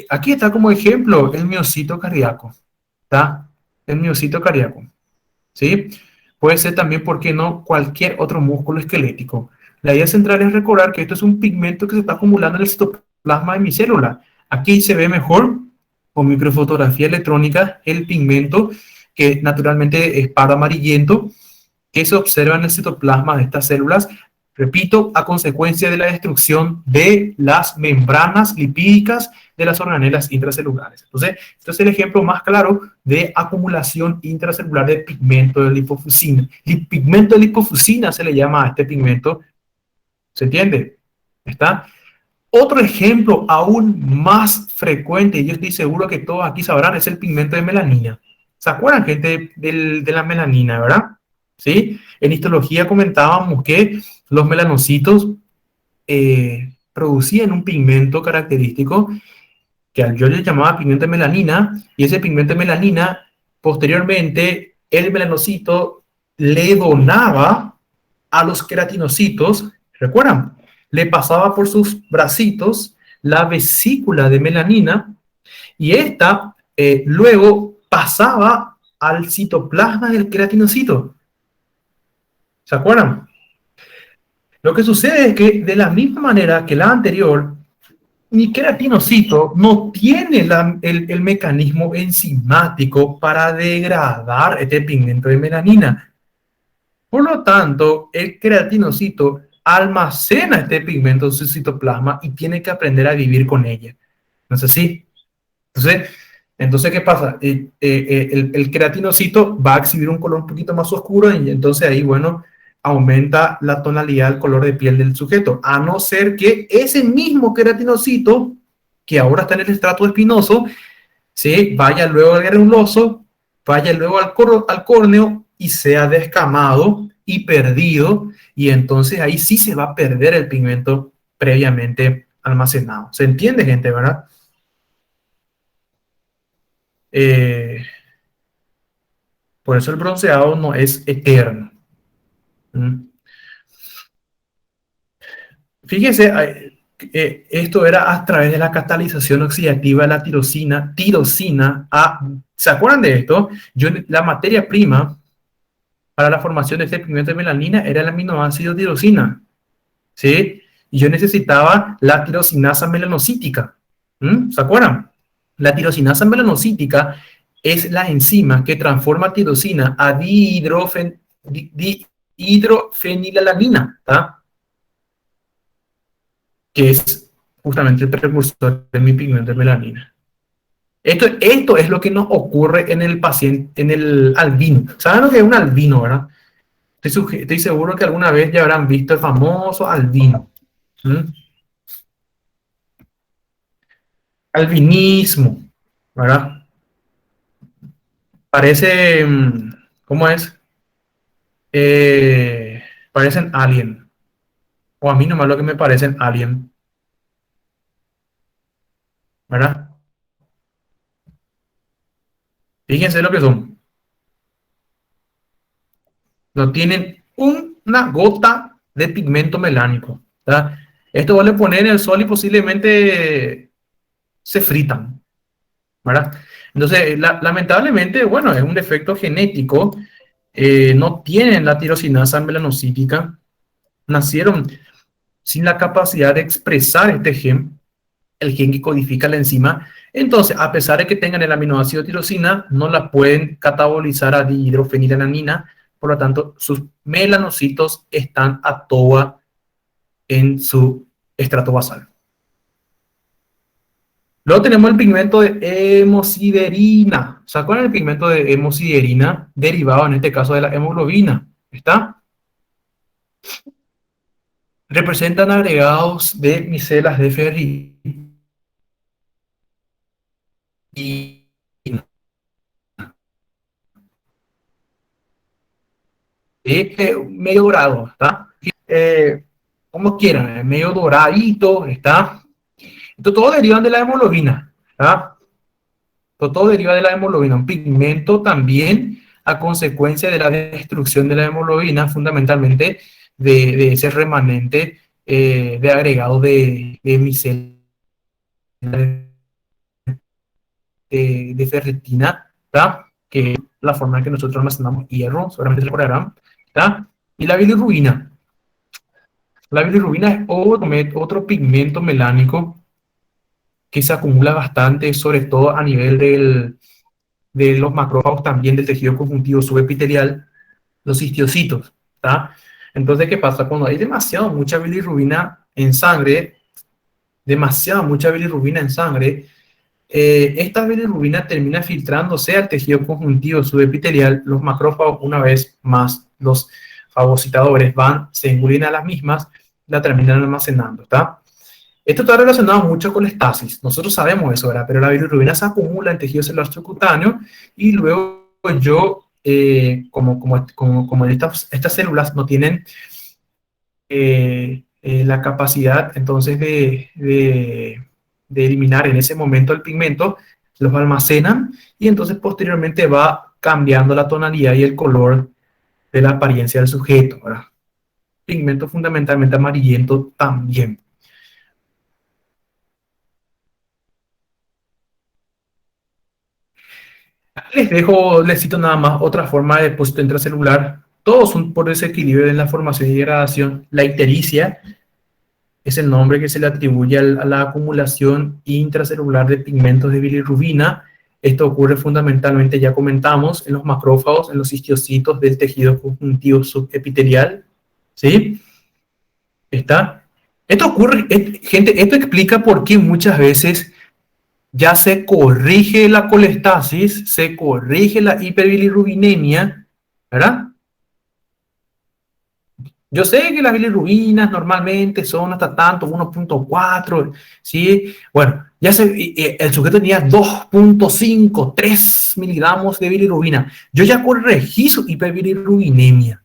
Aquí está como ejemplo el miocito cardíaco. ¿Está? El miocito cardíaco. ¿Sí? Puede ser también, ¿por qué no?, cualquier otro músculo esquelético. La idea central es recordar que esto es un pigmento que se está acumulando en el citoplasma de mi célula. Aquí se ve mejor con microfotografía electrónica el pigmento que naturalmente es pardo amarillento que se observa en el citoplasma de estas células, repito, a consecuencia de la destrucción de las membranas lipídicas de las organelas intracelulares. Entonces, este es el ejemplo más claro de acumulación intracelular de pigmento de lipofuscina. El pigmento de lipofuscina se le llama a este pigmento, ¿se entiende? ¿Está? Otro ejemplo aún más frecuente, y yo estoy seguro que todos aquí sabrán, es el pigmento de melanina. ¿Se acuerdan, gente, de la melanina, verdad? ¿Sí? En histología comentábamos que los melanocitos producían un pigmento característico que yo le llamaba pigmento de melanina, y ese pigmento de melanina, posteriormente, el melanocito le donaba a los queratinocitos, ¿recuerdan? Le pasaba por sus bracitos la vesícula de melanina y esta luego pasaba al citoplasma del queratinocito. ¿Se acuerdan? Lo que sucede es que de la misma manera que la anterior, mi queratinocito no tiene el mecanismo enzimático para degradar este pigmento de melanina. Por lo tanto, el queratinocito almacena este pigmento en su citoplasma y tiene que aprender a vivir con ella. ¿No es así? Entonces, ¿qué pasa? El queratinocito va a exhibir un color un poquito más oscuro y entonces ahí, bueno, aumenta la tonalidad del color de piel del sujeto. A no ser que ese mismo queratinocito, que ahora está en el estrato espinoso, ¿sí?, vaya luego al granuloso, vaya luego al córneo y sea descamado y perdido, y entonces ahí sí se va a perder el pigmento previamente almacenado. ¿Se entiende, gente, verdad? Eh, por eso el bronceado no es eterno. ¿Mm? Fíjese, esto era a través de la catalización oxidativa de la tirosina a, ¿se acuerdan de esto? La materia prima para la formación de este pigmento de melanina era el aminoácido tirosina, ¿sí? Y yo necesitaba la tirosinasa melanocítica. ¿Se acuerdan? La tirosinasa melanocítica es la enzima que transforma tirosina a dihidrofenilalanina, ¿tá? Que es justamente el precursor de mi pigmento de melanina. Esto es lo que nos ocurre en el paciente, en el albino. ¿Saben lo que es un albino, verdad? Estoy seguro que alguna vez ya habrán visto el famoso albino. ¿Mm? Albinismo, ¿verdad? Parece, ¿cómo es? Parecen alien. O a mí nomás lo que me parecen alien, ¿verdad? Fíjense lo que son. No tienen una gota de pigmento melánico, ¿verdad? Esto vale poner en el sol y posiblemente se fritan, ¿verdad? Entonces, lamentablemente, bueno, es un defecto genético. No tienen la tirosinasa melanocítica, nacieron sin la capacidad de expresar este gen, el gen que codifica la enzima. Entonces, a pesar de que tengan el aminoácido tirosina, no la pueden catabolizar a dihidrofenilalanina, por lo tanto, sus melanocitos están a toa en su estrato basal. Luego tenemos el pigmento de hemosiderina. ¿Se acuerdan del pigmento de hemosiderina? Derivado en este caso de la hemoglobina. ¿Está? Representan agregados de micelas de ferritina. Medio grado, ¿está? Eh, como quieran, medio doradito, ¿está? Esto todo deriva de la hemoglobina, ¿está? Todo deriva de la hemoglobina, un pigmento también a consecuencia de la destrucción de la hemoglobina, fundamentalmente de ese remanente de agregado de micelas de ferritina, ¿tá? Que es la forma en que nosotros almacenamos hierro, seguramente se recordarán, ¿tá? Y la bilirrubina. La bilirrubina es otro pigmento melánico que se acumula bastante, sobre todo a nivel de los macrófagos, también del tejido conjuntivo subepitelial, los histiocitos, ¿tá? Entonces, ¿qué pasa? Cuando hay mucha bilirrubina en sangre, mucha bilirrubina en sangre, esta bilirrubina termina filtrándose al tejido conjuntivo subepitelial. Los macrófagos, una vez más, los fagocitadores se engullen a las mismas, la terminan almacenando, ¿está? Esto está relacionado mucho con la estasis. Nosotros sabemos eso, ¿verdad? Pero la bilirrubina se acumula en tejido celular subcutáneo y luego como estas células no tienen la capacidad entonces de eliminar en ese momento el pigmento, los almacenan y entonces posteriormente va cambiando la tonalidad y el color de la apariencia del sujeto, ¿verdad? Pigmento fundamentalmente amarillento también. Les cito nada más otra forma de depósito intracelular. Todos son por desequilibrio en la formación y degradación. La ictericia es el nombre que se le atribuye a la acumulación intracelular de pigmentos de bilirrubina. Esto ocurre fundamentalmente, ya comentamos, en los macrófagos, en los histiocitos del tejido conjuntivo subepitelial. ¿Sí? ¿Está? Esto ocurre, gente, esto explica por qué muchas veces ya se corrige la colestasis, se corrige la hiperbilirrubinemia, ¿verdad? Yo sé que las bilirrubinas normalmente son hasta tanto, 1.4, ¿sí? Bueno, el sujeto tenía 2.5, 3 miligramos de bilirrubina. Yo ya corregí su hiperbilirrubinemia.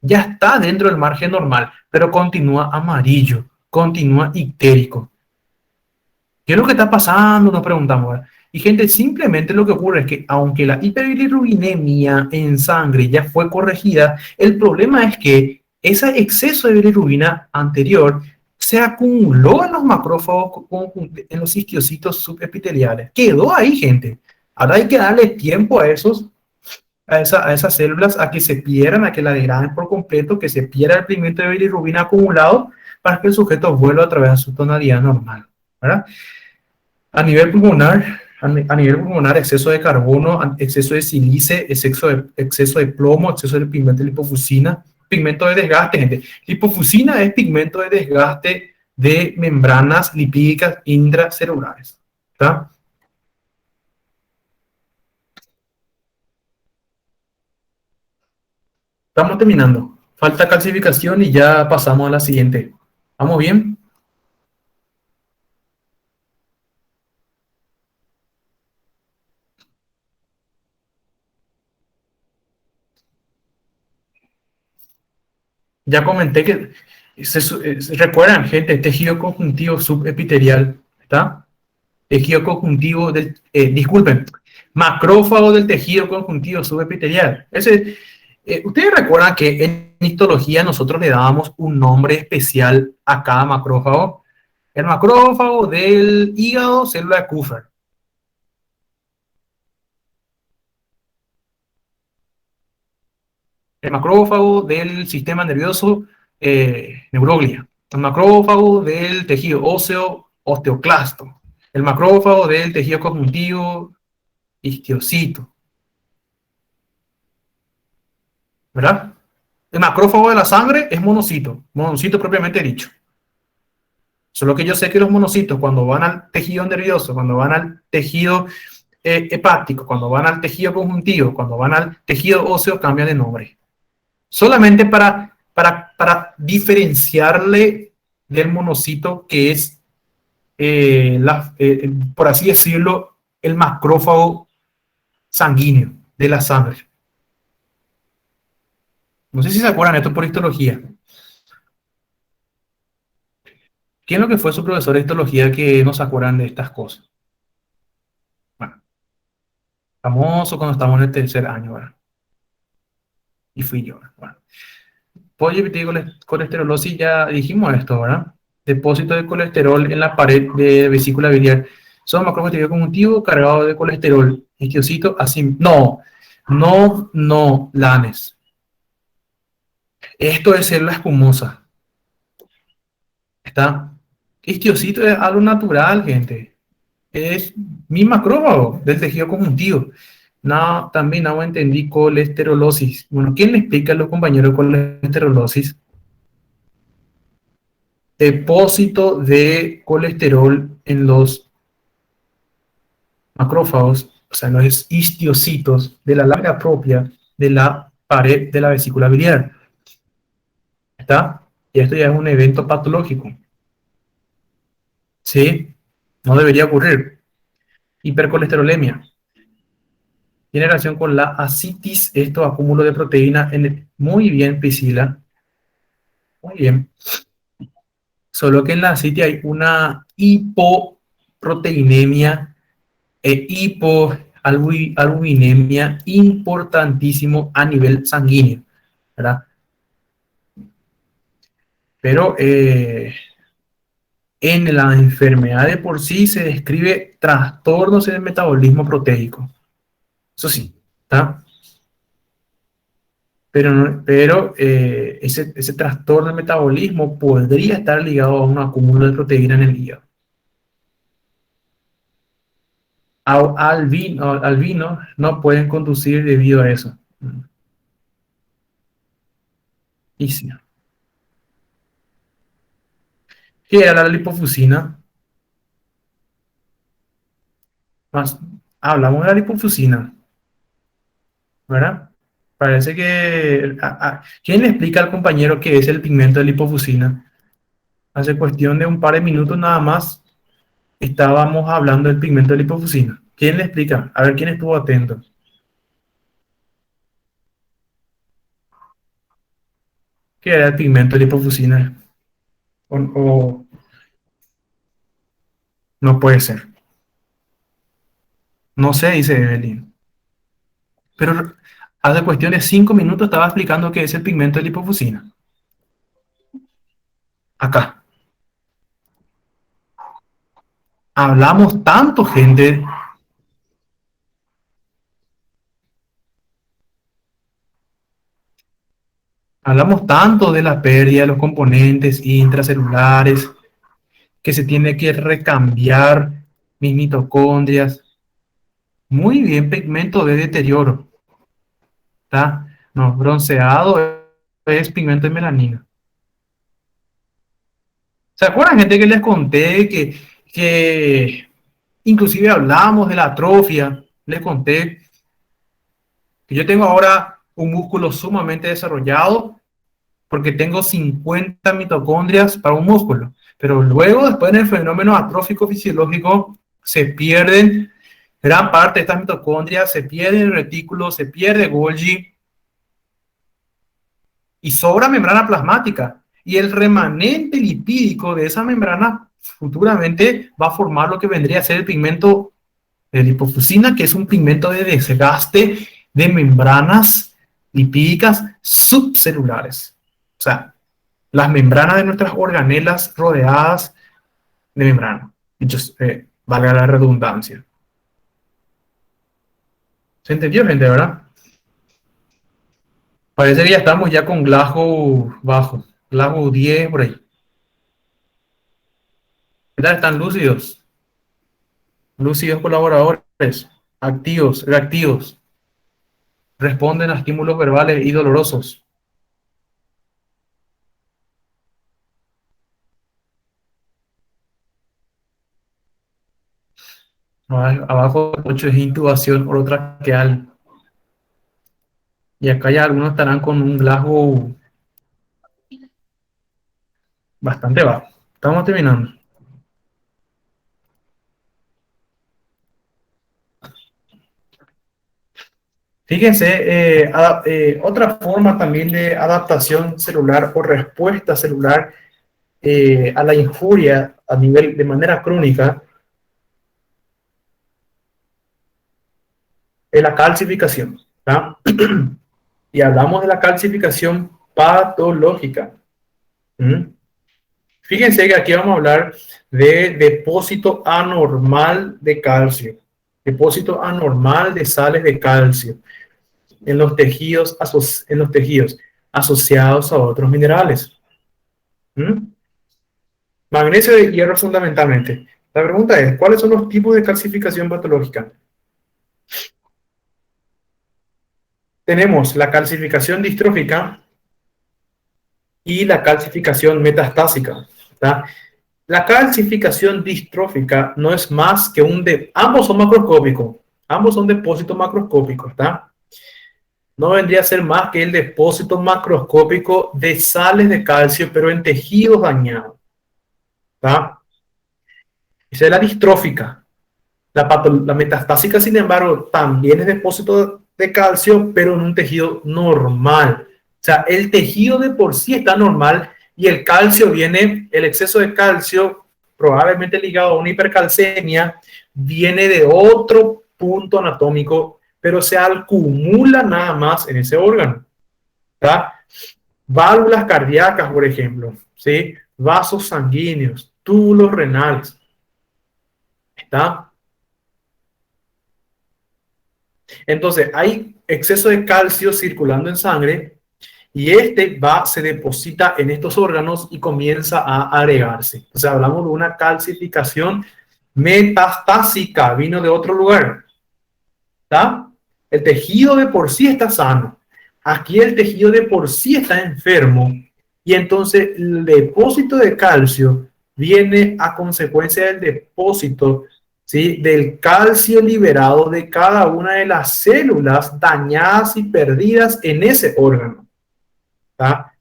Ya está dentro del margen normal, pero continúa amarillo, continúa ictérico. ¿Qué es lo que está pasando? Nos preguntamos, ¿verdad? Y gente, simplemente lo que ocurre es que aunque la hiperbilirrubinemia en sangre ya fue corregida, el problema es que ese exceso de bilirrubina anterior se acumuló en los macrófagos, en los histiocitos subepiteliales. Quedó ahí, gente. Ahora hay que darle tiempo a esas células a que se pierdan, a que la degraden por completo, que se pierda el pigmento de bilirrubina acumulado para que el sujeto vuelva otra vez a su tonalidad normal, ¿verdad? A nivel pulmonar, exceso de carbono, exceso de sílice, exceso de plomo, exceso de pigmento de lipofuscina, pigmento de desgaste, gente. Lipofuscina es pigmento de desgaste de membranas lipídicas intracelulares. ¿Está? Estamos terminando. Falta calcificación y ya pasamos a la siguiente. ¿Vamos bien? Ya comenté que, recuerdan, gente, tejido conjuntivo subepitelial, ¿está? Tejido conjuntivo disculpen, macrófago del tejido conjuntivo subepitelial. Ustedes recuerdan que en histología nosotros le dábamos un nombre especial a cada macrófago. El macrófago del hígado, célula de Kupffer. El macrófago del sistema nervioso, neuroglia. El macrófago del tejido óseo, osteoclasto. El macrófago del tejido conjuntivo, histiocito. ¿Verdad? El macrófago de la sangre es monocito propiamente dicho. Solo que yo sé que los monocitos, cuando van al tejido nervioso, cuando van al tejido hepático, cuando van al tejido conjuntivo, cuando van al tejido óseo, cambian de nombre. Solamente para diferenciarle del monocito que es, por así decirlo, el macrófago sanguíneo de la sangre. No sé si se acuerdan esto por histología. ¿Quién es lo que fue su profesor de histología que no se acuerdan de estas cosas? Bueno, famoso cuando estamos en el tercer año, ¿verdad? Y fui yo, ¿verdad? Bueno, colesterolosis, ya dijimos esto, ¿verdad? Depósito de colesterol en la pared de vesícula biliar. Son macrófago conjuntivo cargado de colesterol. Histiocyto así. No, no, Lanes. Esto es célula espumosa. ¿Está? Histiocyto es algo natural, gente. Es mi macrófago del tejido conjuntivo. No, también no entendí colesterolosis. Bueno, ¿quién le explica a los compañeros colesterolosis? Depósito de colesterol en los macrófagos, o sea, en los histocitos de la larga propia de la pared de la vesícula biliar. ¿Está? Y esto ya es un evento patológico. ¿Sí? No debería ocurrir. Hipercolesterolemia. Tiene relación con la ascitis, esto acúmulo de proteína en el, muy bien, Priscila. Muy bien. Solo que en la ascitis hay una hipoproteinemia e hipoalbuminemia importantísimo a nivel sanguíneo, ¿verdad? Pero en la enfermedad de por sí se describe trastornos en el metabolismo proteico. Eso sí, ¿está? Pero ese trastorno del metabolismo podría estar ligado a un acúmulo de proteína en el hígado. Albinos no pueden conducir debido a eso. Y sí. ¿Qué era la lipofusina? Más, hablamos de la lipofusina, ¿verdad? Parece que... ¿quién le explica al compañero qué es el pigmento de lipofusina? Hace cuestión de un par de minutos nada más estábamos hablando del pigmento de lipofusina. ¿Quién le explica? A ver quién estuvo atento. ¿Qué era el pigmento de lipofusina? O no puede ser. No sé, dice Evelyn. Pero hace cuestión de 5 minutos estaba explicando qué es el pigmento de lipofusina. Acá. Hablamos tanto, gente. Hablamos tanto de la pérdida de los componentes intracelulares, que se tiene que recambiar mis mitocondrias. Muy bien, pigmento de deterioro. ¿Está? No, bronceado es pigmento de melanina. ¿Se acuerdan, gente, que les conté que inclusive hablamos de la atrofia? Les conté que yo tengo ahora un músculo sumamente desarrollado porque tengo 50 mitocondrias para un músculo. Pero luego, después del fenómeno atrófico fisiológico, se pierden gran parte de estas mitocondrias, se pierde el retículo, se pierde Golgi y sobra membrana plasmática. Y el remanente lipídico de esa membrana futuramente va a formar lo que vendría a ser el pigmento de lipofusina, que es un pigmento de desgaste de membranas lipídicas subcelulares. O sea, las membranas de nuestras organelas rodeadas de membrana. Entonces, valga la redundancia. ¿Se entendió, gente, verdad? Parece que ya estamos ya con Glasgow bajo. Glasgow 10 por ahí. ¿Qué tal? ¿Están lúcidos? Lúcidos colaboradores. Activos, reactivos. Responden a estímulos verbales y dolorosos. Abajo 8 es intubación orotraqueal. Y acá ya algunos estarán con un Glasgow bastante bajo. Estamos terminando. Fíjense, otra forma también de adaptación celular o respuesta celular a la injuria a nivel de manera crónica es la calcificación, ¿tá? Y hablamos de la calcificación patológica. ¿Mm? Fíjense que aquí vamos a hablar de depósito anormal de calcio, depósito anormal de sales de calcio en los tejidos, asociados a otros minerales. ¿Mm? Magnesio y hierro fundamentalmente. La pregunta es, ¿cuáles son los tipos de calcificación patológica? Tenemos la calcificación distrófica y la calcificación metastásica, ¿tá? La calcificación distrófica no es más que ambos son macroscópicos, ambos son depósitos macroscópicos, ¿tá? No vendría a ser más que el depósito macroscópico de sales de calcio, pero en tejidos dañados, ¿tá? Esa es la distrófica. La metastásica, sin embargo, también es depósito de calcio, pero en un tejido normal. O sea, el tejido de por sí está normal y el calcio viene, el exceso de calcio, probablemente ligado a una hipercalcemia, viene de otro punto anatómico, pero se acumula nada más en ese órgano. ¿Tá? Válvulas cardíacas, por ejemplo, ¿sí? Vasos sanguíneos, túbulos renales. ¿Está? Entonces, hay exceso de calcio circulando en sangre y se deposita en estos órganos y comienza a agregarse. O sea, hablamos de una calcificación metastásica, vino de otro lugar. ¿Está? El tejido de por sí está sano. Aquí el tejido de por sí está enfermo y entonces el depósito de calcio viene a consecuencia del depósito, ¿sí?, del calcio liberado de cada una de las células dañadas y perdidas en ese órgano. ¿Tá?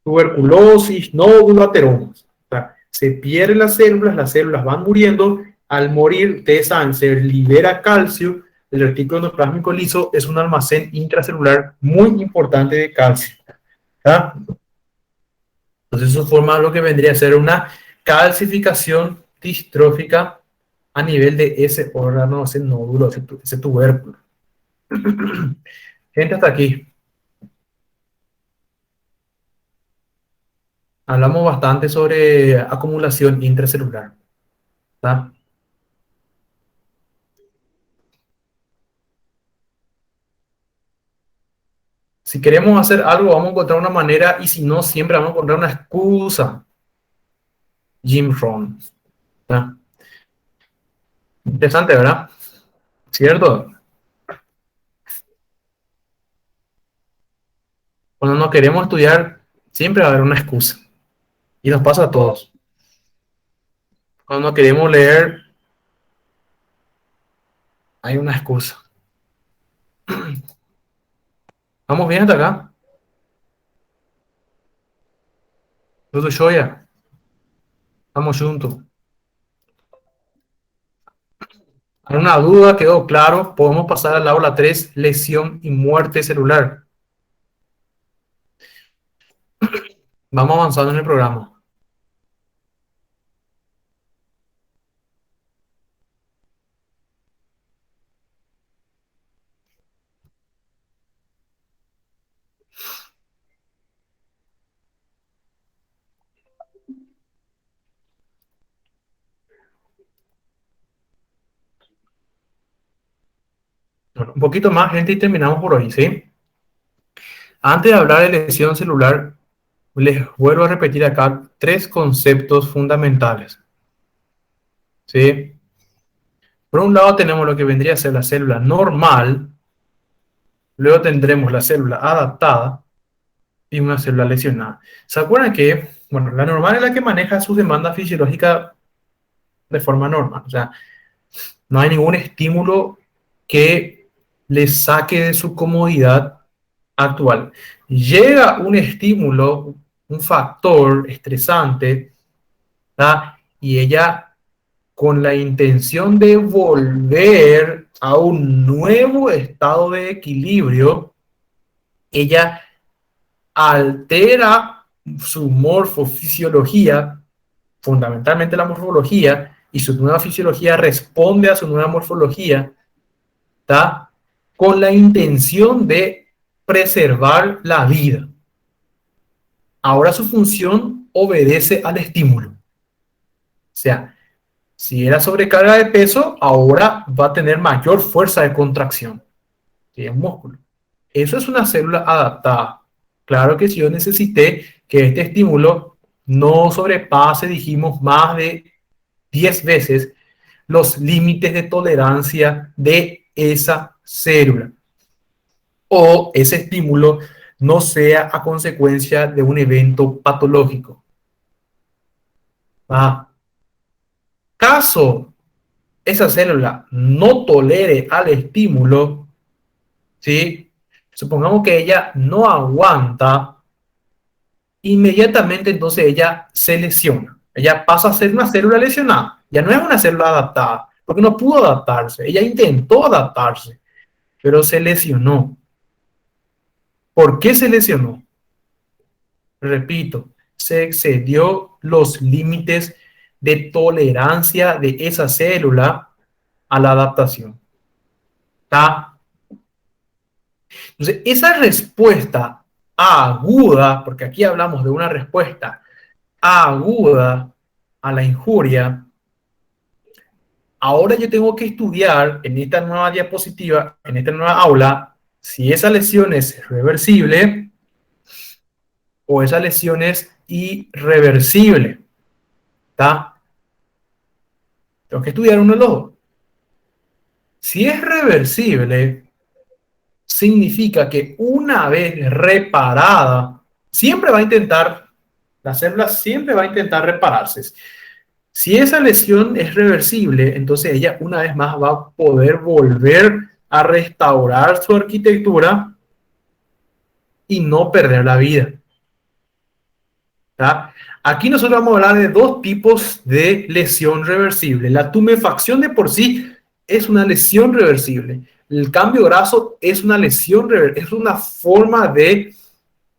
Tuberculosis, nódulo, ateromas. ¿Tá? Se pierden las células van muriendo. Al morir, ustedes saben, se libera calcio. El retículo endoplásmico liso es un almacén intracelular muy importante de calcio. ¿Tá? Entonces eso forma lo que vendría a ser una calcificación distrófica a nivel de ese órgano, ese nódulo, ese tubérculo. Gente, hasta aquí. Hablamos bastante sobre acumulación intracelular. ¿Tá? Si queremos hacer algo, vamos a encontrar una manera y si no, siempre vamos a encontrar una excusa. Jim Rohn. ¿Tá? Interesante, ¿verdad? ¿Cierto? Cuando no queremos estudiar, siempre va a haber una excusa. Y nos pasa a todos. Cuando no queremos leer, hay una excusa. ¿Vamos bien hasta acá? Tudo jóia? Estamos juntos. ¿Alguna duda? ¿Quedó claro? Podemos pasar al aula 3, lesión y muerte celular. Vamos avanzando en el programa. Bueno, un poquito más, gente, y terminamos por hoy, ¿sí? Antes de hablar de lesión celular, les vuelvo a repetir acá 3 conceptos fundamentales, ¿sí? Por un lado tenemos lo que vendría a ser la célula normal, luego tendremos la célula adaptada y una célula lesionada. ¿Se acuerdan que, bueno, la normal es la que maneja sus demandas fisiológicas de forma normal? O sea, no hay ningún estímulo que le saque de su comodidad actual. Llega un estímulo, un factor estresante, ¿tá? Y ella, con la intención de volver a un nuevo estado de equilibrio, ella altera su morfofisiología, fundamentalmente la morfología, y su nueva fisiología responde a su nueva morfología, ¿tá? Con la intención de preservar la vida. Ahora su función obedece al estímulo. O sea, si era sobrecarga de peso, ahora va a tener mayor fuerza de contracción. ¿Sí? Es músculo. Eso es una célula adaptada. Claro que si yo necesité que este estímulo no sobrepase, dijimos, más de 10 veces los límites de tolerancia de esa célula, o ese estímulo no sea a consecuencia de un evento patológico. Caso esa célula no tolere al estímulo, ¿sí? Supongamos que ella no aguanta, inmediatamente entonces ella se lesiona. Ella pasa a ser una célula lesionada. Ya no es una célula adaptada, porque no pudo adaptarse. Ella intentó adaptarse, pero se lesionó. ¿Por qué se lesionó? Repito, se excedió los límites de tolerancia de esa célula a la adaptación. ¿Está? Entonces, esa respuesta aguda, porque aquí hablamos de una respuesta aguda a la injuria, ahora yo tengo que estudiar en esta nueva diapositiva, en esta nueva aula, si esa lesión es reversible o esa lesión es irreversible. ¿Está? Tengo que estudiar uno de los dos. Si es reversible, significa que una vez reparada, siempre va a intentar, la célula siempre va a intentar repararse. Si esa lesión es reversible, entonces ella una vez más va a poder volver a restaurar su arquitectura y no perder la vida. ¿Tá? Aquí nosotros vamos a hablar de dos tipos de lesión reversible. La tumefacción de por sí es una lesión reversible. El cambio graso es una lesión reversible, es una forma de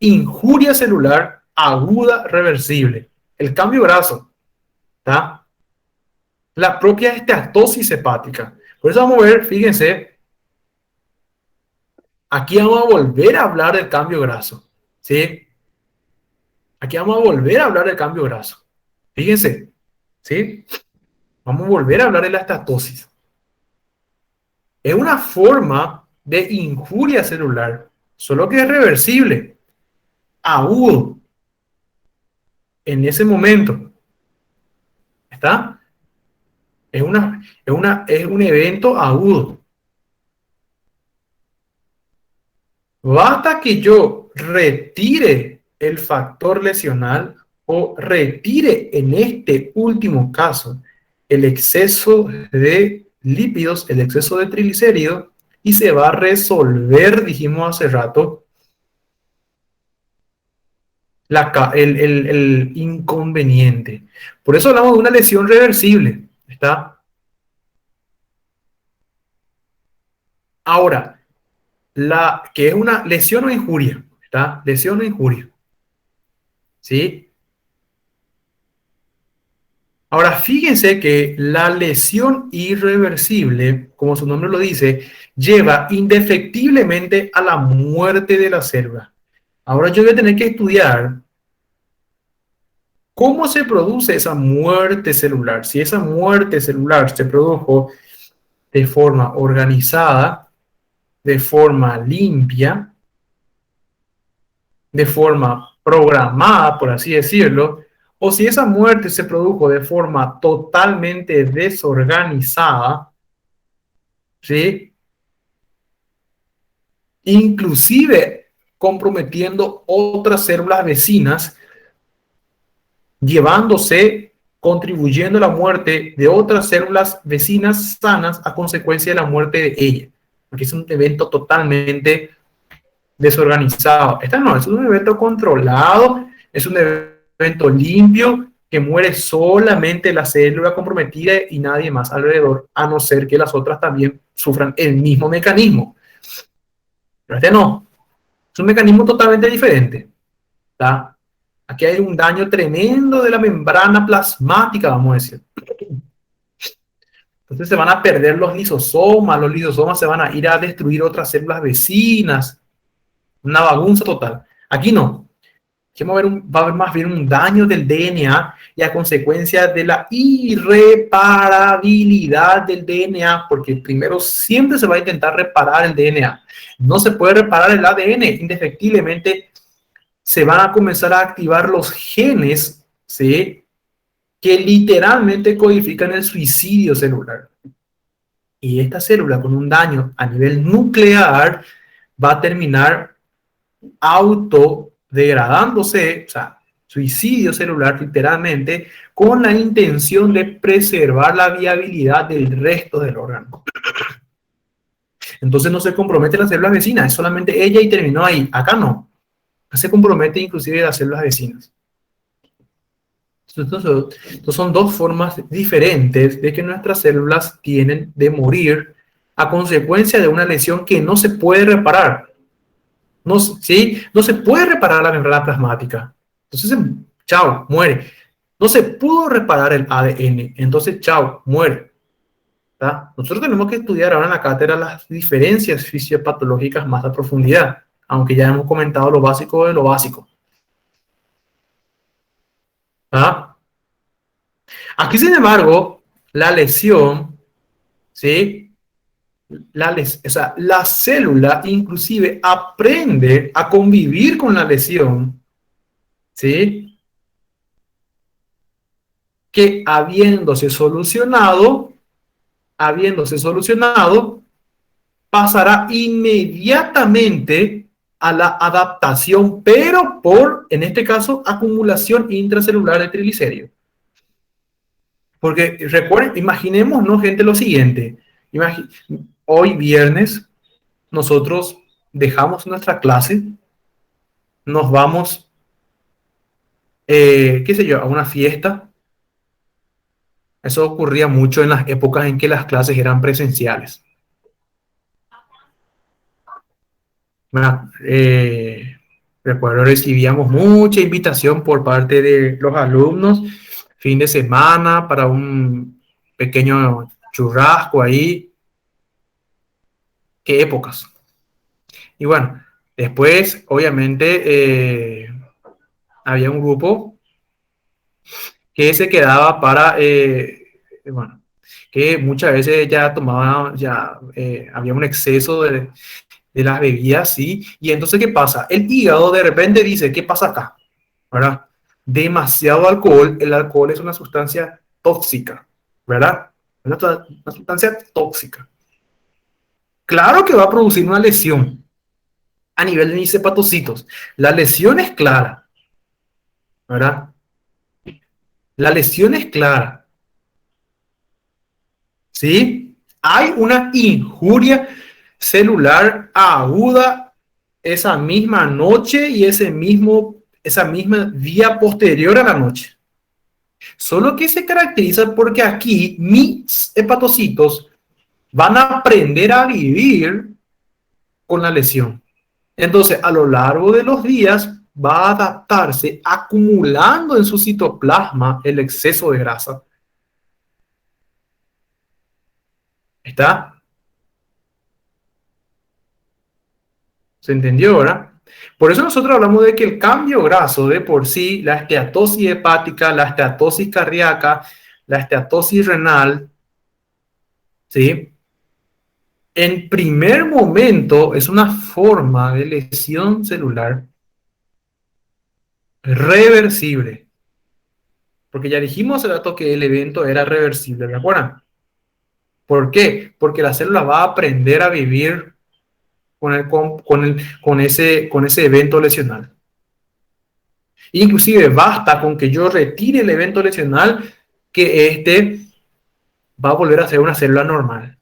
injuria celular aguda reversible. El cambio graso, ¿tá? La propia esteatosis hepática. Por eso vamos a ver, fíjense, aquí vamos a volver a hablar del cambio graso, ¿sí? Aquí vamos a volver a hablar del cambio graso. Fíjense, ¿sí? Vamos a volver a hablar de la estatosis. Es una forma de injuria celular, solo que es reversible, agudo, en ese momento. ¿Está? Es un evento agudo. Basta que yo retire el factor lesional o retire en este último caso el exceso de lípidos, el exceso de triglicéridos, y se va a resolver, dijimos hace rato, el inconveniente. Por eso hablamos de una lesión reversible. ¿Está? Ahora, que es una lesión o injuria. ¿Está? Lesión o injuria. ¿Sí? Ahora, fíjense que la lesión irreversible, como su nombre lo dice, lleva indefectiblemente a la muerte de la célula. Ahora yo voy a tener que estudiar cómo se produce esa muerte celular. Si esa muerte celular se produjo de forma organizada, de forma limpia, de forma programada, por así decirlo, o si esa muerte se produjo de forma totalmente desorganizada, ¿sí? Inclusive comprometiendo otras células vecinas, llevándose, contribuyendo a la muerte de otras células vecinas sanas a consecuencia de la muerte de ella, porque es un evento totalmente desorganizado. Esta no, es un evento controlado, es un evento limpio, que muere solamente la célula comprometida y nadie más alrededor, a no ser que las otras también sufran el mismo mecanismo. Pero este no, es un mecanismo totalmente diferente. ¿Tá? Aquí hay un daño tremendo de la membrana plasmática, vamos a decir. Entonces se van a perder los lisosomas se van a ir a destruir otras células vecinas. Una bagunza total. Aquí no. Aquí va a haber más bien un daño del DNA y a consecuencia de la irreparabilidad del DNA, porque primero siempre se va a intentar reparar el DNA. No se puede reparar el ADN, indefectiblemente se van a comenzar a activar los genes, ¿sí?, que literalmente codifican el suicidio celular. Y esta célula con un daño a nivel nuclear va a terminar autodegradándose, o sea, suicidio celular literalmente, con la intención de preservar la viabilidad del resto del órgano. Entonces no se compromete la célula vecina, es solamente ella y terminó ahí. Acá no. Acá se compromete inclusive las células vecinas. Entonces son dos formas diferentes de que nuestras células tienen de morir a consecuencia de una lesión que no se puede reparar. No, ¿sí? No se puede reparar la membrana plasmática. Entonces, chao, muere. No se pudo reparar el ADN. Entonces, chao, muere. ¿Tá? Nosotros tenemos que estudiar ahora en la cátedra las diferencias fisiopatológicas más a profundidad, aunque ya hemos comentado lo básico de lo básico. ¿Tá? Aquí, sin embargo, la lesión, ¿sí?, o sea, la célula inclusive aprende a convivir con la lesión, ¿sí?, que habiéndose solucionado, pasará inmediatamente a la adaptación, pero por, en este caso, acumulación intracelular de triglicéridos. Porque recuerden, imaginémonos, gente, lo siguiente. Hoy viernes nosotros dejamos nuestra clase, nos vamos, qué sé yo, a una fiesta. Eso ocurría mucho en las épocas en que las clases eran presenciales. Bueno, recuerdo, recibíamos mucha invitación por parte de los alumnos, fin de semana para un pequeño churrasco ahí. ¿Qué épocas? Y bueno, después, obviamente, había un grupo que se quedaba para, bueno, que muchas veces ya tomaba, había un exceso de las bebidas, ¿sí? Y entonces, ¿qué pasa? El hígado de repente dice, ¿qué pasa acá? ¿Verdad? Demasiado alcohol, el alcohol es una sustancia tóxica, ¿verdad? Una sustancia tóxica. Claro que va a producir una lesión a nivel de mis hepatocitos. La lesión es clara, ¿verdad? La lesión es clara, ¿sí? Hay una injuria celular aguda esa misma noche y esa misma día posterior a la noche. Solo que se caracteriza porque aquí mis hepatocitos van a aprender a vivir con la lesión. Entonces, a lo largo de los días va a adaptarse acumulando en su citoplasma el exceso de grasa. ¿Está? ¿Se entendió ahora? Por eso nosotros hablamos de que el cambio graso de por sí, la esteatosis hepática, la esteatosis cardíaca, la esteatosis renal, ¿sí?, en primer momento es una forma de lesión celular reversible. Porque ya dijimos hace rato que el evento era reversible, ¿me acuerdan? ¿Por qué? Porque la célula va a aprender a vivir con ese evento lesional. Inclusive basta con que yo retire el evento lesional que este va a volver a ser una célula normal.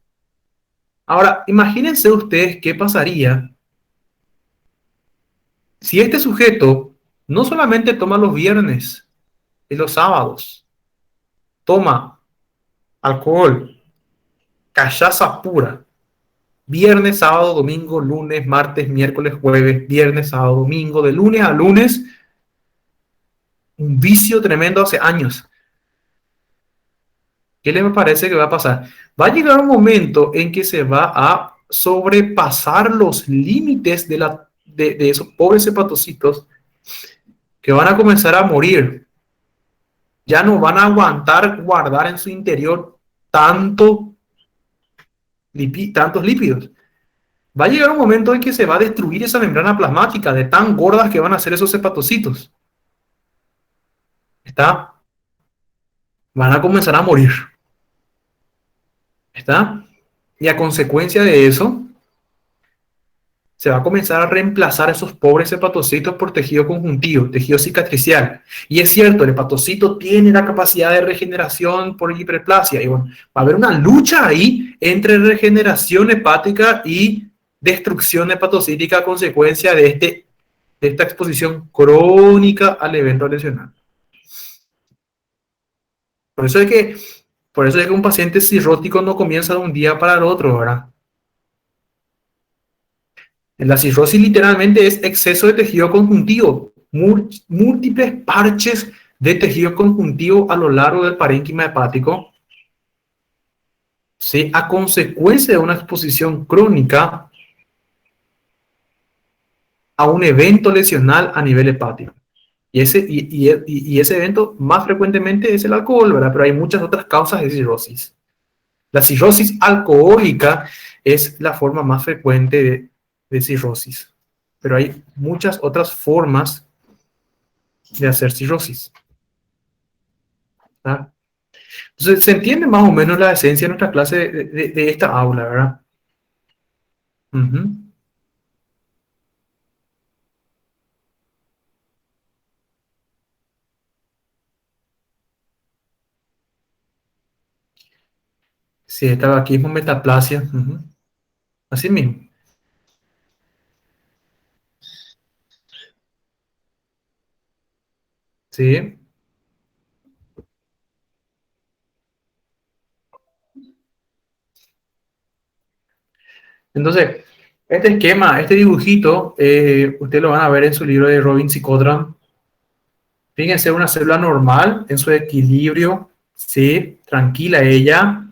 Ahora, imagínense ustedes qué pasaría si este sujeto no solamente toma los viernes y los sábados, toma alcohol, cachaza pura, viernes, sábado, domingo, lunes, martes, miércoles, jueves, viernes, sábado, domingo, de lunes a lunes, un vicio tremendo hace años. ¿Qué les parece que va a pasar? Va a llegar un momento en que se va a sobrepasar los límites de esos pobres hepatocitos que van a comenzar a morir. Ya no van a aguantar guardar en su interior tanto, tantos lípidos. Va a llegar un momento en que se va a destruir esa membrana plasmática de tan gordas que van a ser esos hepatocitos. ¿Está? Van a comenzar a morir. ¿Está? Y a consecuencia de eso, se va a comenzar a reemplazar esos pobres hepatocitos por tejido conjuntivo, tejido cicatricial. Y es cierto, el hepatocito tiene la capacidad de regeneración por hiperplasia. Y bueno, va a haber una lucha ahí entre regeneración hepática y destrucción hepatocítica a consecuencia de esta exposición crónica al evento lesional. Por eso es que, por eso es que un paciente cirrótico no comienza de un día para el otro, ¿verdad? La cirrosis literalmente es exceso de tejido conjuntivo, múltiples parches de tejido conjuntivo a lo largo del parénquima hepático, ¿sí? A consecuencia de una exposición crónica a un evento lesional a nivel hepático. Y ese evento más frecuentemente es el alcohol, ¿verdad? Pero hay muchas otras causas de cirrosis. La cirrosis alcohólica es la forma más frecuente de cirrosis, pero hay muchas otras formas de hacer cirrosis. ¿Tá? Entonces, se entiende más o menos la esencia de nuestra clase de esta aula, ¿verdad? Uh-huh. Sí, el tabaquismo, metaplasia. Uh-huh. Así mismo. Sí. Entonces, este esquema, este dibujito, ustedes lo van a ver en su libro de Robbins y Cotram. Fíjense, una célula normal en su equilibrio, sí, tranquila ella,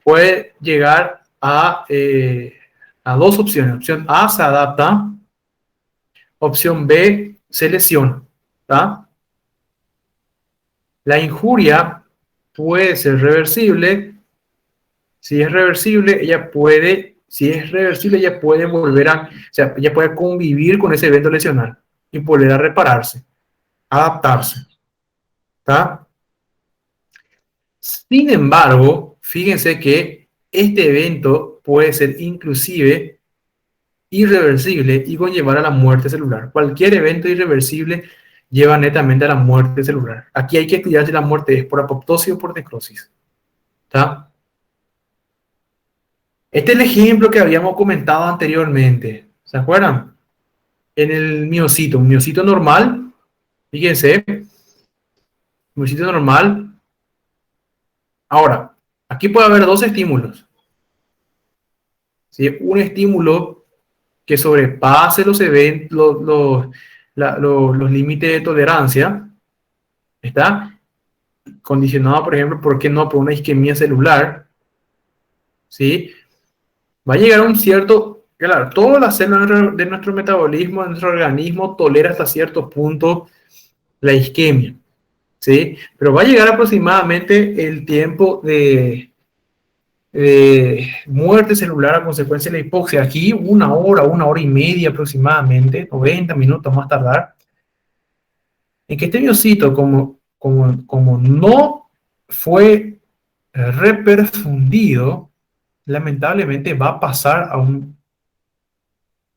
puede llegar a dos opciones. Opción A, se adapta. Opción B, se lesiona. ¿Tá? La injuria puede ser reversible. Si es reversible, si es reversible, ella puede volver o sea, ella puede convivir con ese evento lesional y volver a repararse, adaptarse. ¿Tá? Sin embargo, fíjense que este evento puede ser inclusive irreversible y conllevar a la muerte celular. Cualquier evento irreversible lleva netamente a la muerte celular. Aquí hay que estudiar si la muerte es por apoptosis o por necrosis. ¿Tá? Este es el ejemplo que habíamos comentado anteriormente. ¿Se acuerdan? En el miocito, un miocito normal, fíjense, miocito normal. Ahora, aquí puede haber dos estímulos. ¿Sí? Un estímulo que sobrepase los eventos, los límites de tolerancia, ¿está? Condicionado, por ejemplo, ¿por qué no? Por una isquemia celular, ¿sí? Va a llegar a un cierto, claro, todas las células de nuestro metabolismo, de nuestro organismo, tolera hasta cierto punto la isquemia, ¿sí? Pero va a llegar aproximadamente el tiempo de muerte celular a consecuencia de la hipoxia. Aquí una hora y media aproximadamente, 90 minutos más tardar, en que este miocito, como no fue reperfundido, lamentablemente va a pasar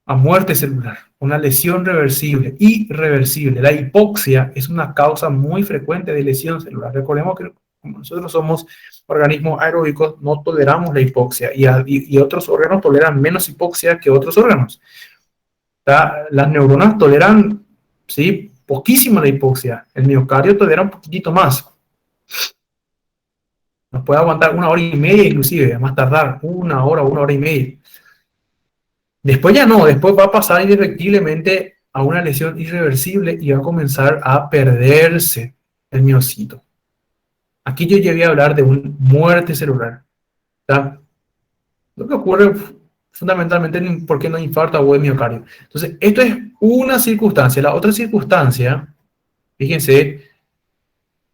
a muerte celular, una lesión reversible, irreversible. La hipoxia es una causa muy frecuente de lesión celular. Recordemos que como nosotros somos organismos aeróbicos, no toleramos la hipoxia y otros órganos toleran menos hipoxia que otros órganos. Las neuronas toleran, sí, poquísima la hipoxia. El miocardio tolera un poquitito más. Nos puede aguantar una hora y media inclusive, a más tardar una hora y media. Después ya no, después va a pasar indefectiblemente a una lesión irreversible y va a comenzar a perderse el miocito. Aquí yo ya voy a hablar de una muerte celular. ¿Tá? Lo que ocurre fundamentalmente porque no infarta o de miocardio. Entonces, esto es una circunstancia. La otra circunstancia, fíjense,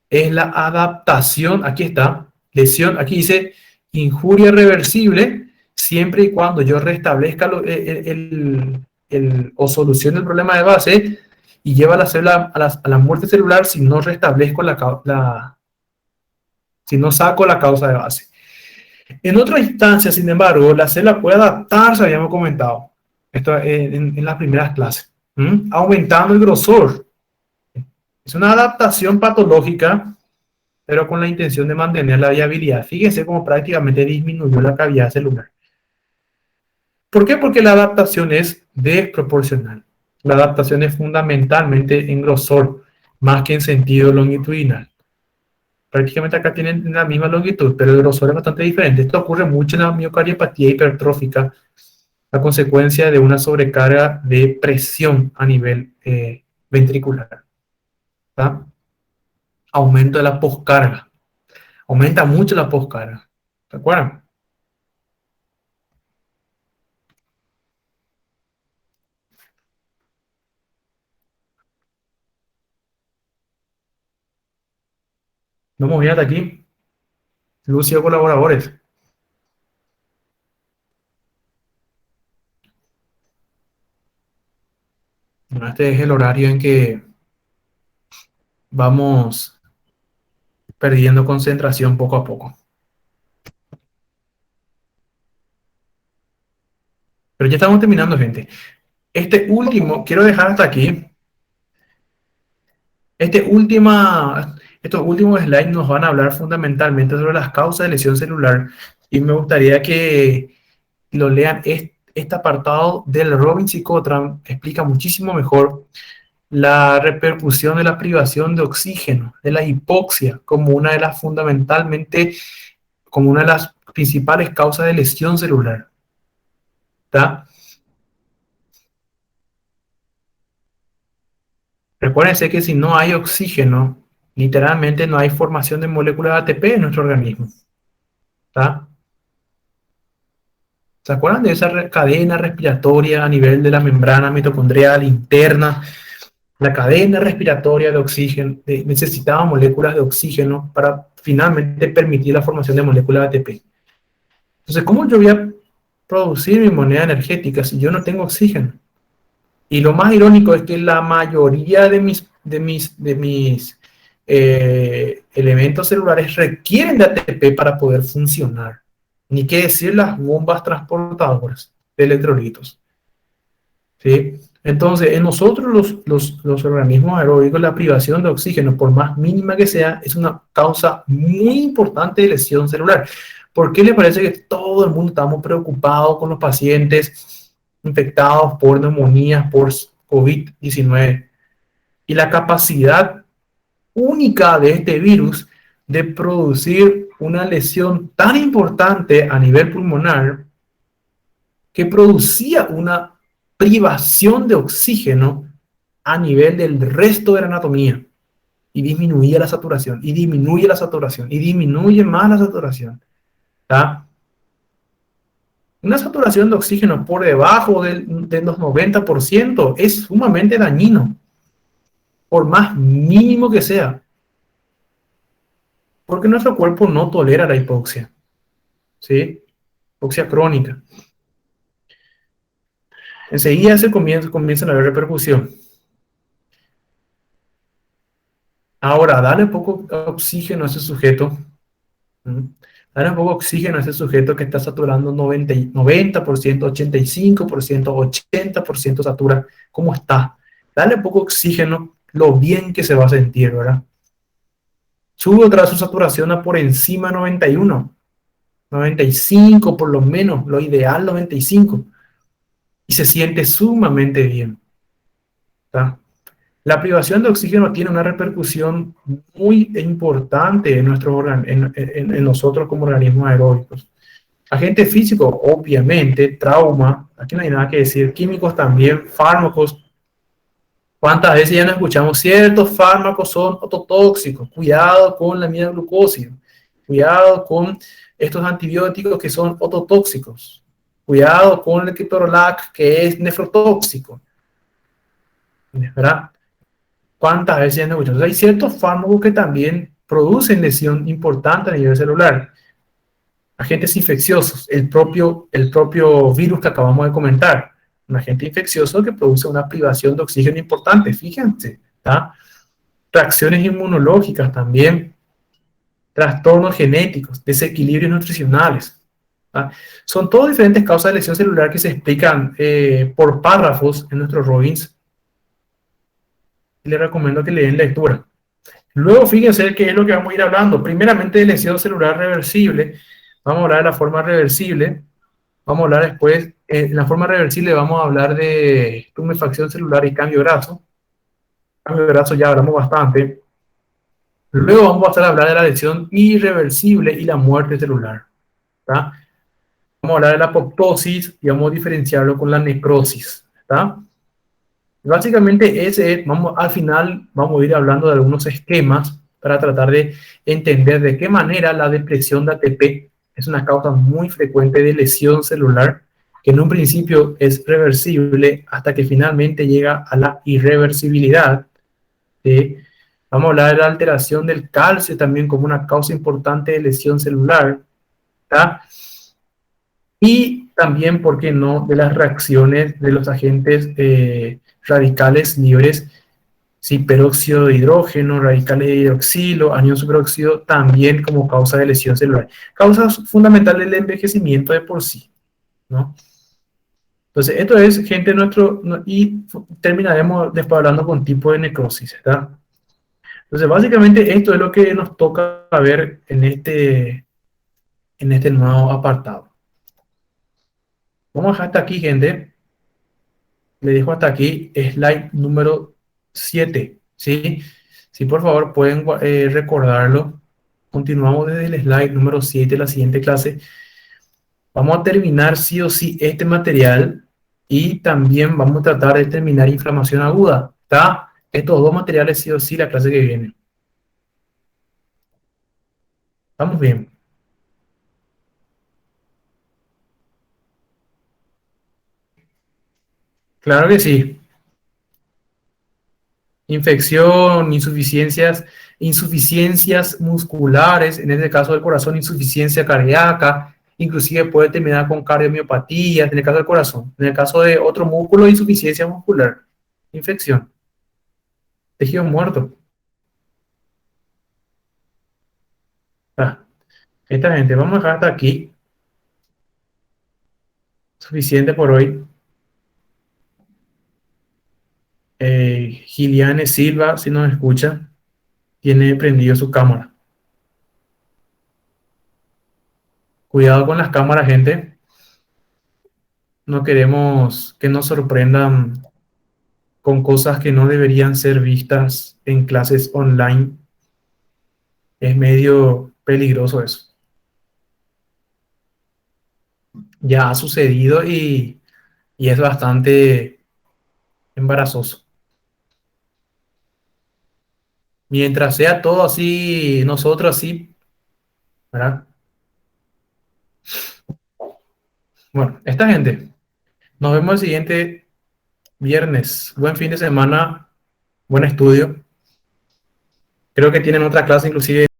es la adaptación. Aquí está, lesión. Aquí dice injuria reversible siempre y cuando yo restablezca o solucione el problema de base y lleva a la célula a la muerte celular si no restablezco si no saco la causa de base. En otra instancia, sin embargo, la célula puede adaptarse, habíamos comentado, esto en las primeras clases, aumentando el grosor. Es una adaptación patológica, pero con la intención de mantener la viabilidad. Fíjense cómo prácticamente disminuyó la cavidad celular. ¿Por qué? Porque la adaptación es desproporcional. La adaptación es fundamentalmente en grosor, más que en sentido longitudinal. Prácticamente acá tienen la misma longitud, pero el grosor es bastante diferente. Esto ocurre mucho en la miocardiopatía hipertrófica, a consecuencia de una sobrecarga de presión a nivel ventricular. ¿Tá? Aumento de la poscarga. Aumenta mucho la poscarga. ¿Se acuerdan? Vamos bien hasta aquí. Lucio, colaboradores. Este es el horario en que vamos perdiendo concentración poco a poco. Pero ya estamos terminando, gente. Este último, quiero dejar hasta aquí. Estos últimos slides nos van a hablar fundamentalmente sobre las causas de lesión celular y me gustaría que lo lean. Este apartado del Robin Psicotran explica muchísimo mejor la repercusión de la privación de oxígeno, de la hipoxia, como una de las fundamentalmente, como una de las principales causas de lesión celular. ¿Tá? Recuérdense que si no hay oxígeno, literalmente no hay formación de moléculas de ATP en nuestro organismo. ¿Tá? ¿Se acuerdan de esa cadena respiratoria a nivel de la membrana mitocondrial interna? La cadena respiratoria de oxígeno necesitaba moléculas de oxígeno para finalmente permitir la formación de moléculas de ATP. Entonces, ¿cómo yo voy a producir mi moneda energética si yo no tengo oxígeno? Y lo más irónico es que la mayoría de mis elementos celulares requieren de ATP para poder funcionar. Ni qué decir las bombas transportadoras de electrolitos. ¿Sí? Entonces, en nosotros los organismos aeróbicos, la privación de oxígeno, por más mínima que sea, es una causa muy importante de lesión celular. ¿Por qué le parece que todo el mundo estamos preocupados con los pacientes infectados por neumonías, por COVID-19? Y la capacidad única de este virus de producir una lesión tan importante a nivel pulmonar que producía una privación de oxígeno a nivel del resto de la anatomía y disminuía la saturación, y disminuye la saturación, y disminuye más la saturación. ¿Tá? Una saturación de oxígeno por debajo de los 90% es sumamente dañino, por más mínimo que sea, porque nuestro cuerpo no tolera la hipoxia, ¿sí? Hipoxia crónica. Enseguida comienzan a haber repercusión. Ahora, dale poco oxígeno a ese sujeto. Dale un poco de oxígeno a ese sujeto que está saturando 90%, 85%, 80% satura. ¿Cómo está? Dale un poco de oxígeno, lo bien que se va a sentir, ¿verdad? Sube otra vez su saturación a por encima de 91, 95 por lo menos, lo ideal 95. Y se siente sumamente bien. ¿Tá? La privación de oxígeno tiene una repercusión muy importante en nosotros como organismos aeróbicos. Agente físico, obviamente, trauma, aquí no hay nada que decir, químicos también, fármacos, ¿Cuántas veces ya no escuchamos ciertos fármacos son ototóxicos? Cuidado con la aminoglucosia. Cuidado con estos antibióticos que son ototóxicos. Cuidado con el ketorolac que es nefrotóxico. ¿Verdad? ¿Cuántas veces ya no escuchamos? Hay ciertos fármacos que también producen lesión importante a nivel celular. Agentes infecciosos, el propio virus que acabamos de comentar, un agente infeccioso que produce una privación de oxígeno importante, fíjense, ¿tá? Reacciones inmunológicas también, trastornos genéticos, desequilibrios nutricionales, ¿tá? Son todas diferentes causas de lesión celular que se explican por párrafos en nuestro Robbins y les recomiendo que le den lectura. Luego, fíjense qué es lo que vamos a ir hablando. Primeramente de lesión celular reversible, vamos a hablar de la forma reversible. Vamos a hablar después, en la forma reversible vamos a hablar de tumefacción celular y cambio de brazo. Cambio de brazo ya hablamos bastante. Luego vamos a pasar a hablar de la lesión irreversible y la muerte celular, ¿tá? Vamos a hablar de la apoptosis y vamos a diferenciarlo con la necrosis, ¿tá? Básicamente al final vamos a ir hablando de algunos esquemas para tratar de entender de qué manera la depresión de ATP es una causa muy frecuente de lesión celular, que en un principio es reversible hasta que finalmente llega a la irreversibilidad. ¿Sí? Vamos a hablar de la alteración del calcio también como una causa importante de lesión celular, ¿tá? Y también, ¿por qué no?, de las reacciones de los agentes radicales libres, sí, peróxido de hidrógeno, radicales de hidroxilo, anión superóxido, también como causa de lesión celular. Causas fundamentales del envejecimiento de por sí, ¿no? Entonces, esto es, gente, y terminaremos después hablando con tipo de necrosis, ¿está? Entonces, básicamente esto es lo que nos toca ver en este nuevo apartado. Vamos a dejar hasta aquí, gente. Le dejo hasta aquí slide número 7, ¿sí? Si por favor pueden recordarlo. Continuamos desde el slide número 7 la siguiente clase. Vamos a terminar sí o sí este material y también vamos a tratar de terminar inflamación aguda, ¿está? Estos dos materiales sí o sí la clase que viene. Vamos bien. Claro que sí. Infección, insuficiencias musculares, en este caso del corazón, insuficiencia cardíaca, inclusive puede terminar con cardiomiopatías, en el caso del corazón. En el caso de otro músculo, insuficiencia muscular, infección, tejido muerto. Ah, esta gente, vamos a dejar hasta aquí, suficiente por hoy. Giliane Silva, si nos escucha, tiene prendido su cámara. Cuidado con las cámaras, gente. No queremos que nos sorprendan con cosas que no deberían ser vistas en clases online. Es medio peligroso eso. Ya ha sucedido y es bastante embarazoso. Mientras sea todo así, nosotros así, ¿verdad? Bueno, esta gente, nos vemos el siguiente viernes. Buen fin de semana, buen estudio. Creo que tienen otra clase inclusive